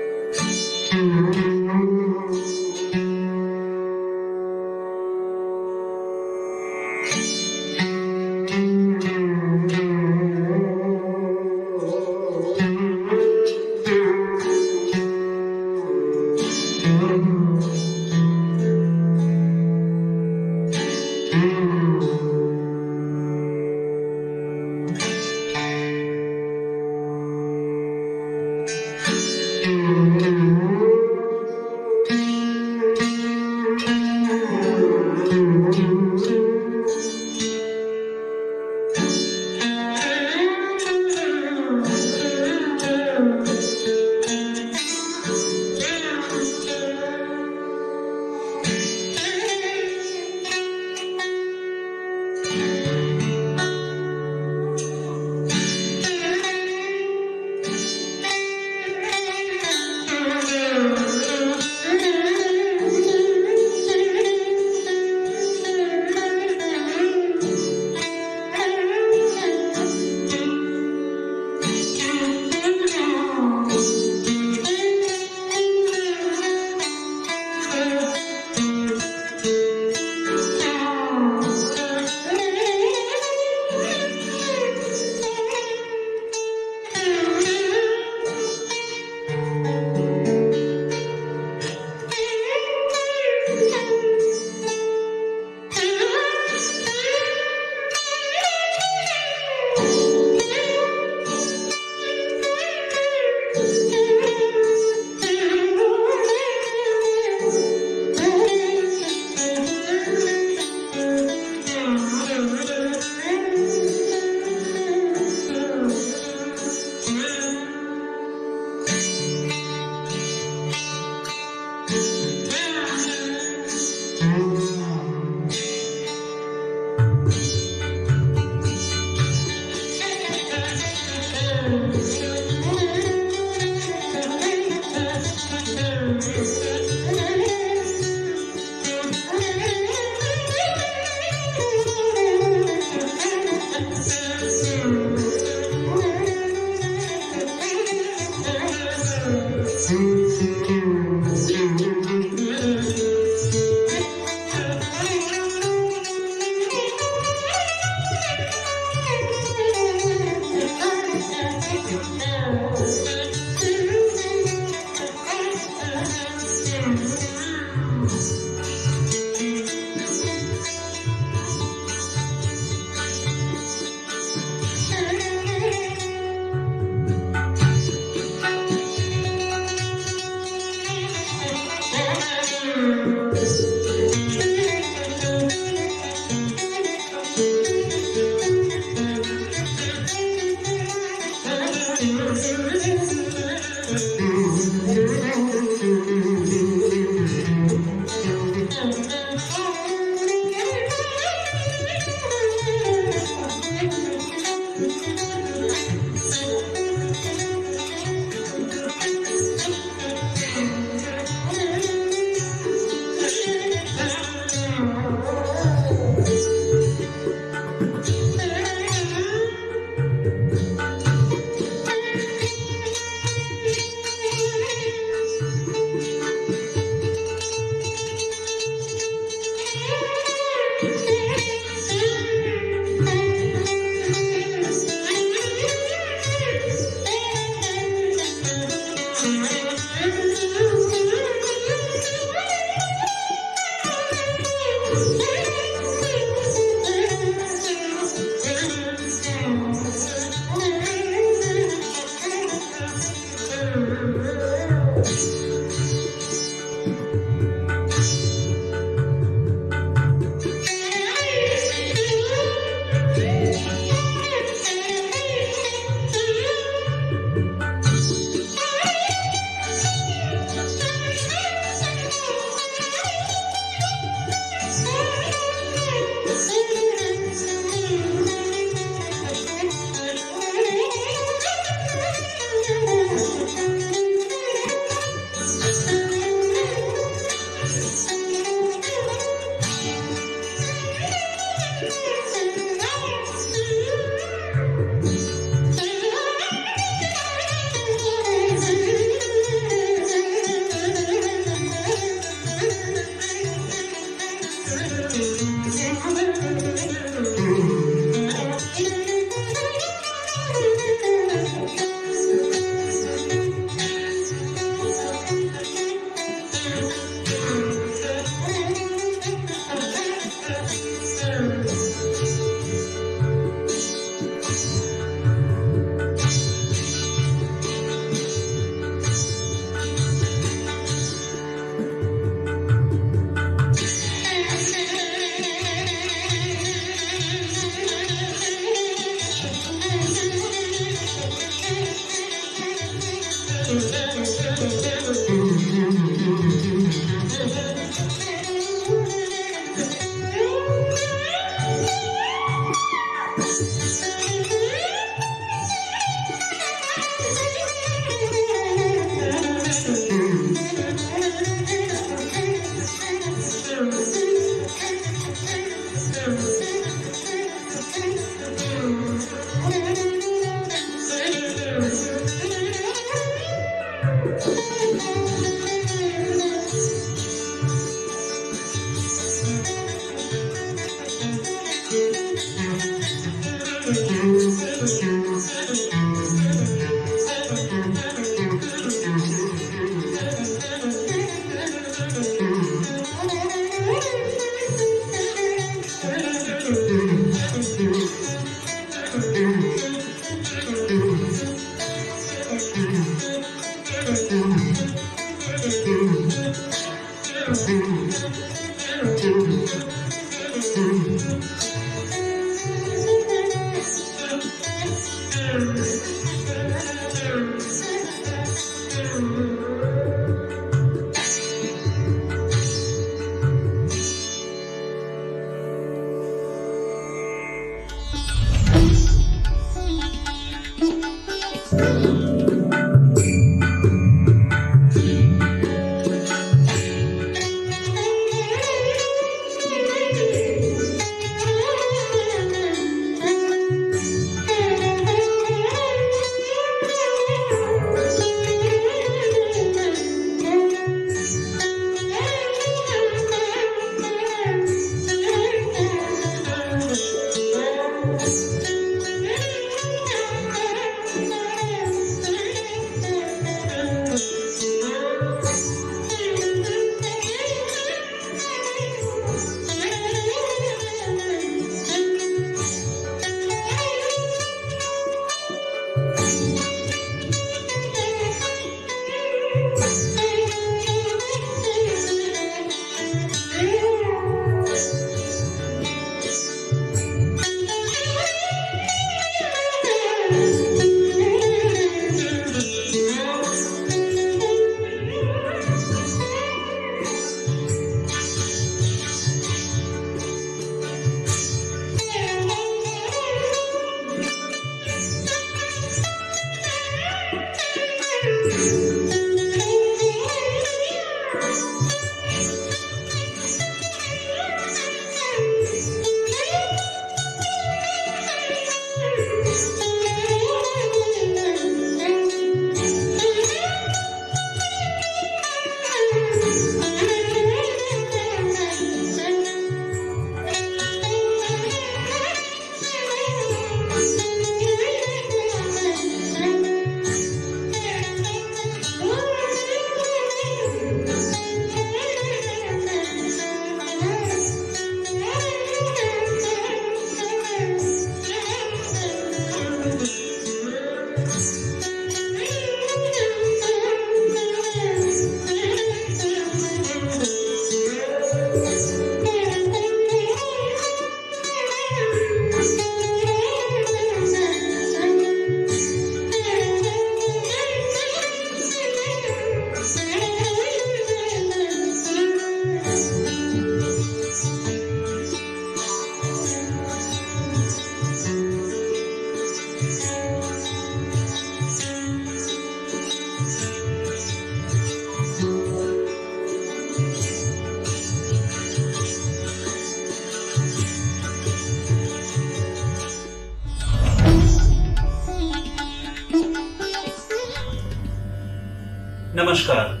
Namaskar.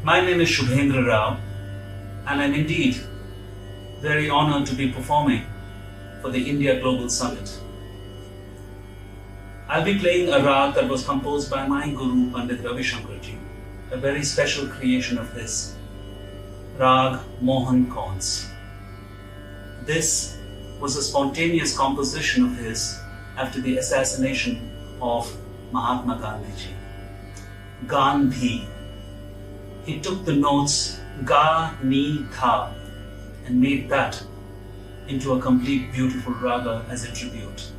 My name is Shubhendra Rao, and I'm indeed very honored to be performing for the India Global Summit. I'll be playing a rag that was composed by my guru Pandit Ravi Shankar ji, a very special creation of his, Rag Mohan Kons. This was a spontaneous composition of his after the assassination of Mahatma Gandhi ji. Gandhi. He took the notes Ga, Ni, Tha and made that into a complete beautiful raga as a tribute.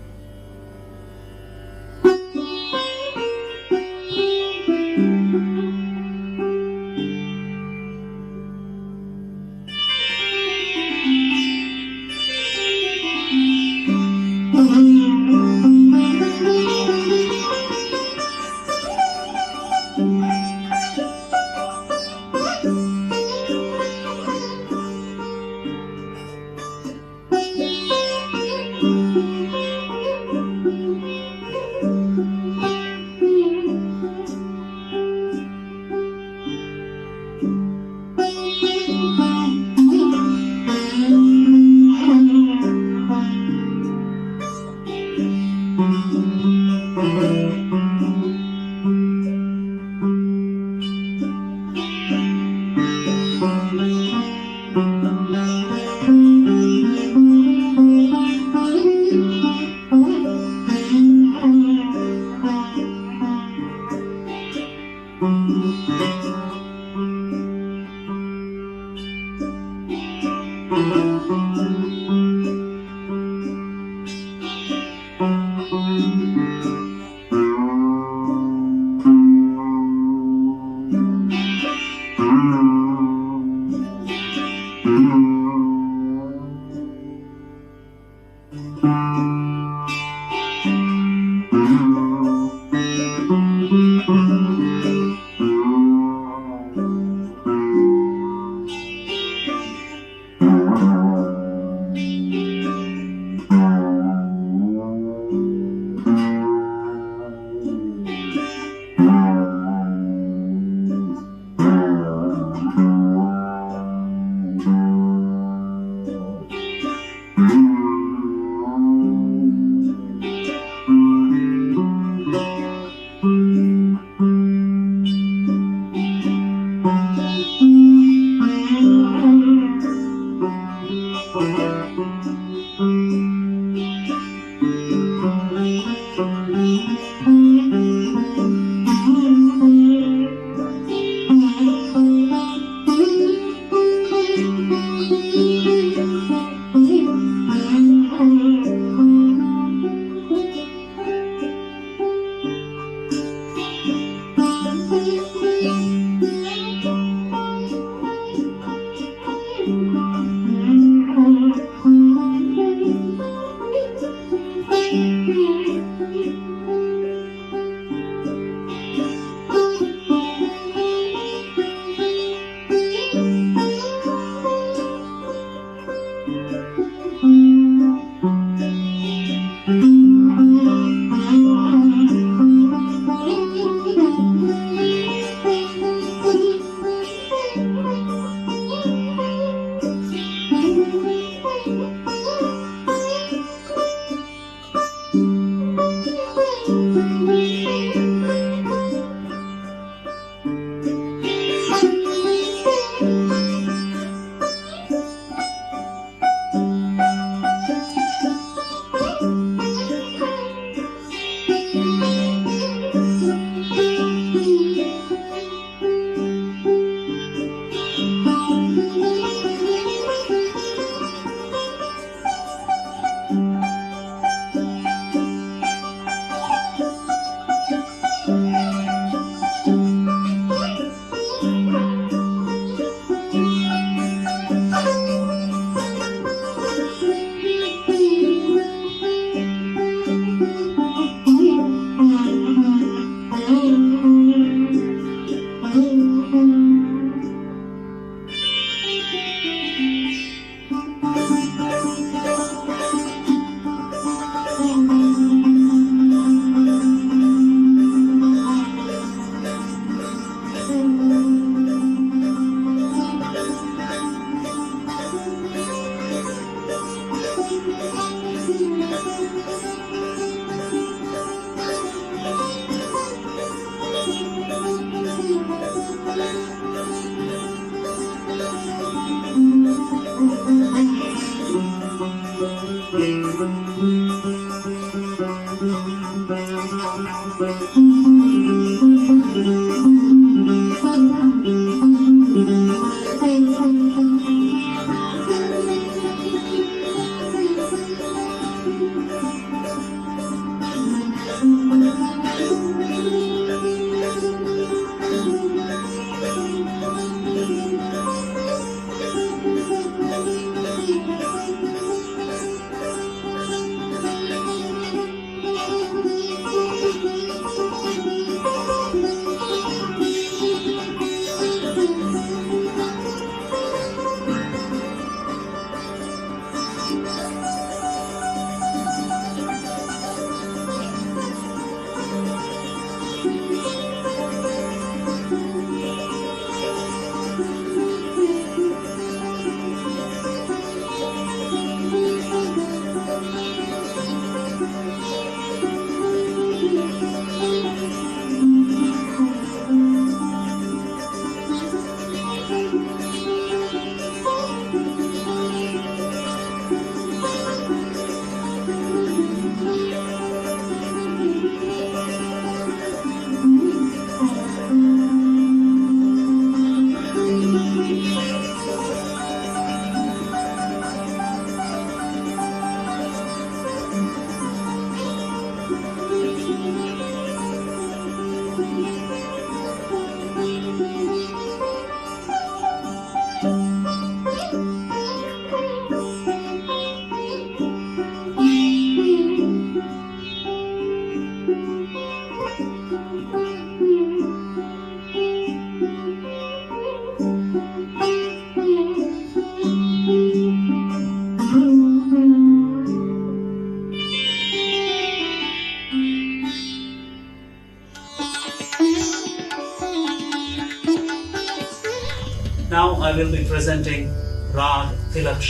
Now I will be presenting Rag Tilak.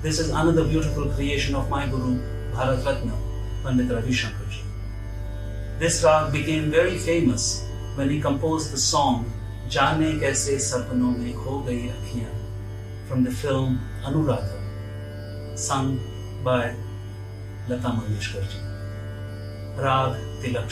This is another beautiful creation of my Guru, Bharat Ratna, Pandit Ravi Shankar. This rag became very famous when he composed the song Jaane Kaise Sapnon Mein Kho Gayi Akhiyan from the film Anuradha, sung by Lata Mangeshkar ji. Rag Tilak.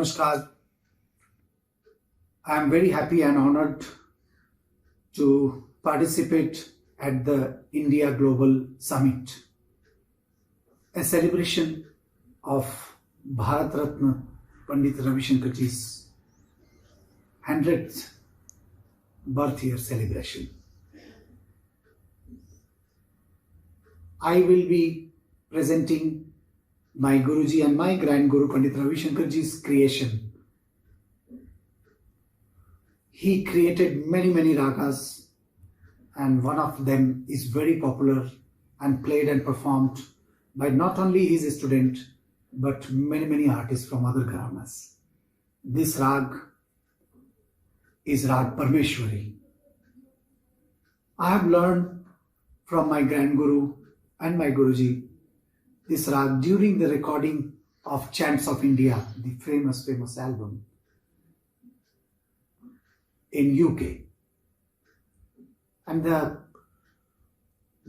Namaskar. I am very happy and honored to participate at the India Global Summit, a celebration of Bharat Ratna Pandit Ravi Shankar ji's 100th birth year celebration. I will be presenting my Guruji and my Grand Guru Pandit Ravi Shankar ji's creation. He created many ragas, and one of them is very popular and played and performed by not only his student but many artists from other gharanas. This rag is Rag Parmeshwari. I have learned from my Grand Guru and my Guruji this rag during the recording of Chants of India, the famous album in UK. And the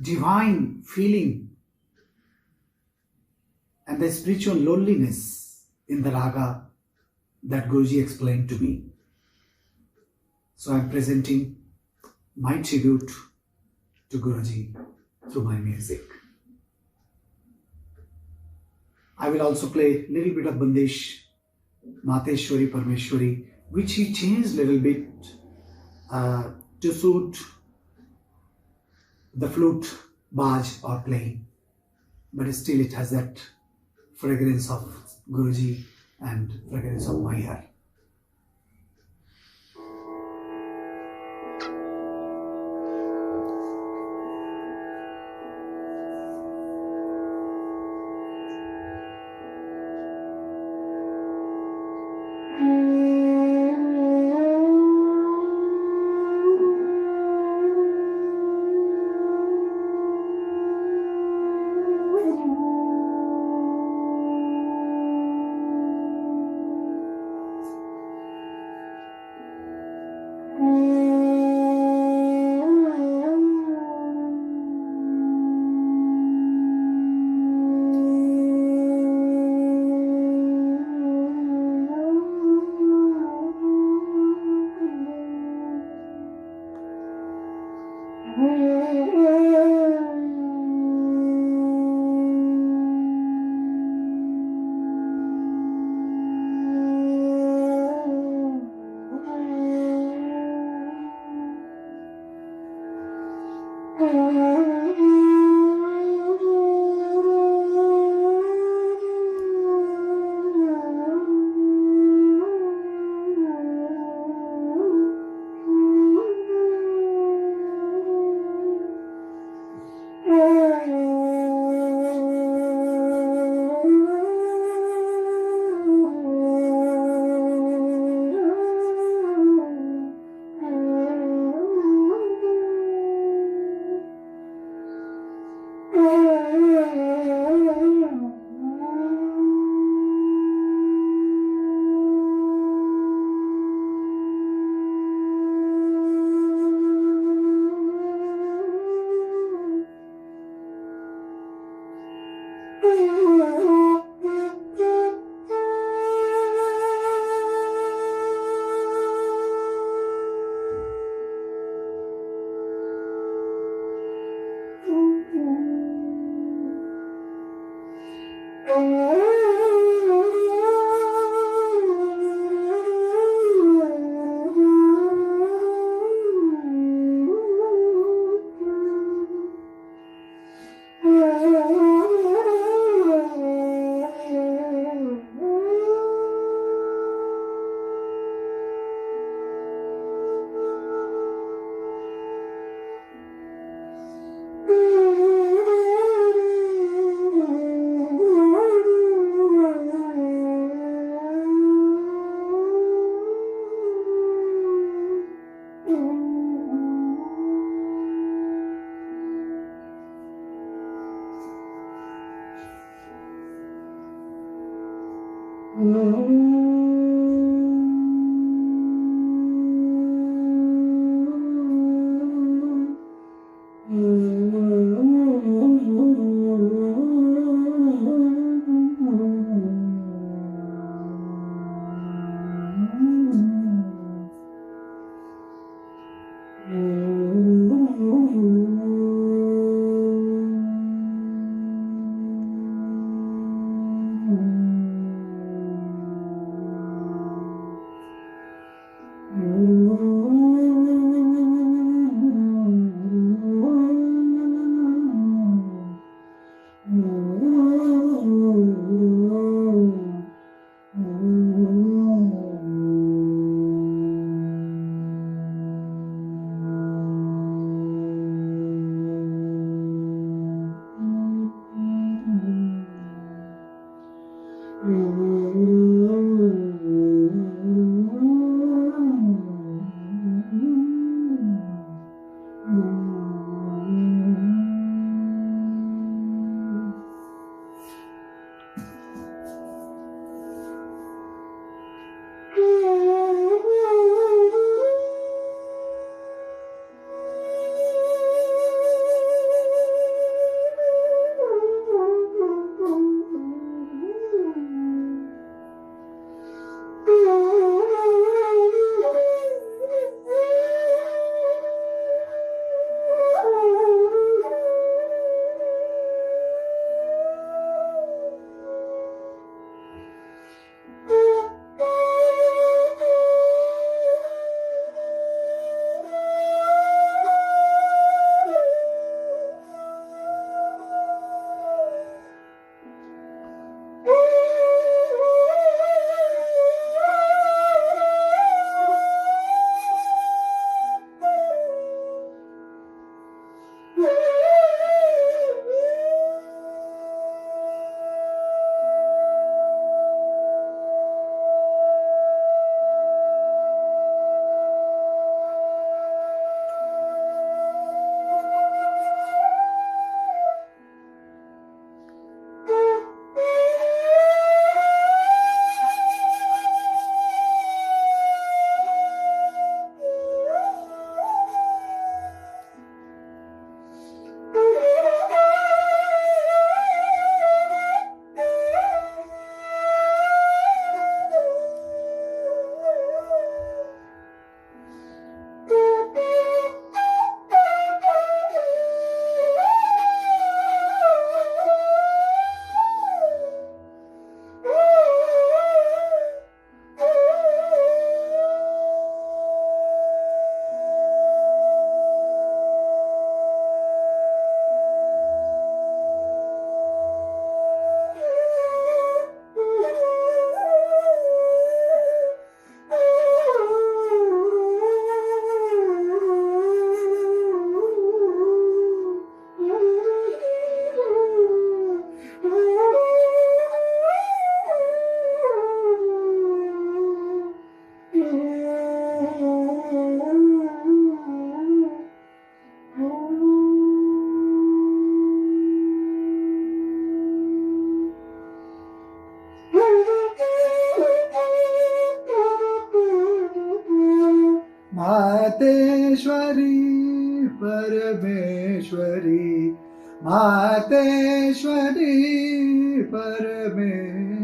divine feeling and the spiritual loneliness in the raga that Guruji explained to me. So I'm presenting my tribute to Guruji through my music. I will also play a little bit of Bandish, Mateshwari Parmeshwari, which he changed a little bit to suit the flute, baj or playing. But still it has that fragrance of Guruji and fragrance of Mayar. Mateshwari Parmeshwari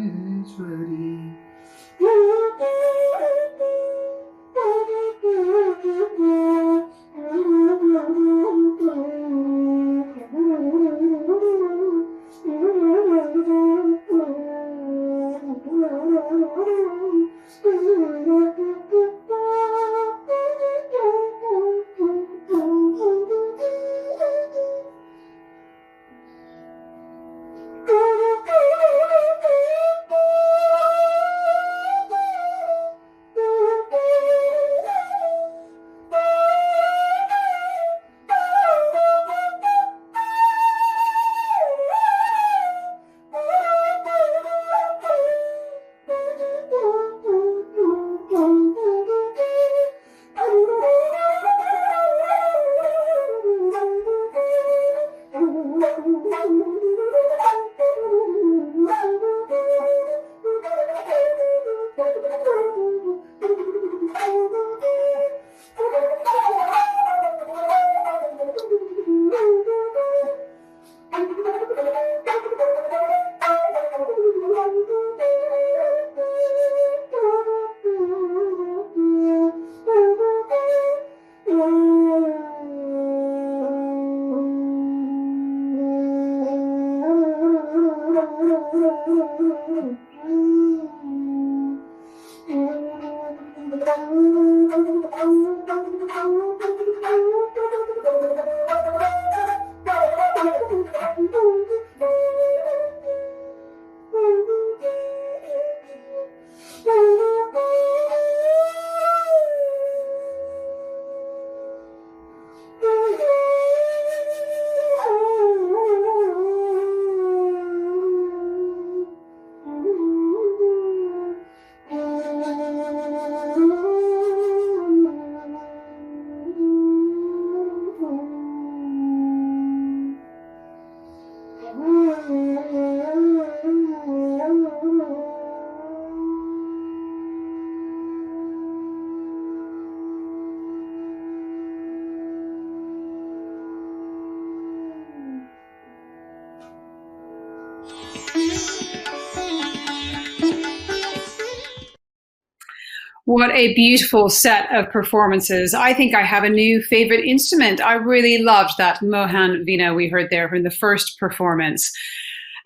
What a beautiful set of performances. I think I have a new favorite instrument. I really loved that Mohan Veena we heard there from the first performance.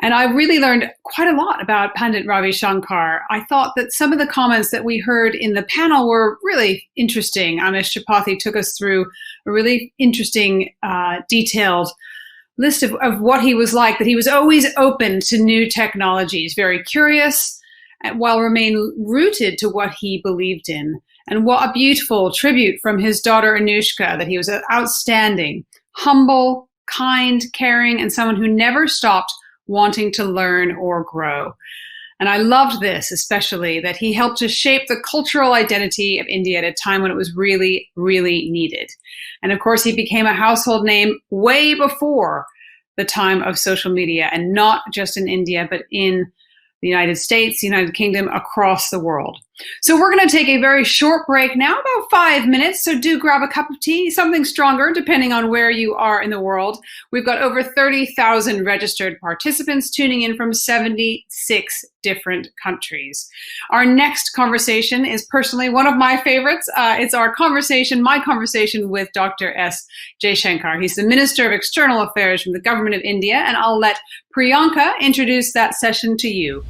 And I really learned quite a lot about Pandit Ravi Shankar. I thought that some of the comments that we heard in the panel were really interesting. Amish Tripathi took us through a really interesting, detailed list of what he was like, that he was always open to new technologies, very curious, while remain rooted to what he believed in. And what a beautiful tribute from his daughter Anoushka, that he was outstanding, humble, kind, caring, and someone who never stopped wanting to learn or grow. And I loved this, especially that he helped to shape the cultural identity of India at a time when it was really, really needed. And of course, he became a household name way before the time of social media, and not just in India, but in the United States, the United Kingdom, across the world. So we're going to take a very short break now, about 5 minutes. So do grab a cup of tea, something stronger, depending on where you are in the world. We've got over 30,000 registered participants tuning in from 76 different countries. Our next conversation is personally one of my favorites. It's my conversation with Dr. S. Jaishankar. He's the Minister of External Affairs from the Government of India, and I'll let Priyanka introduce that session to you.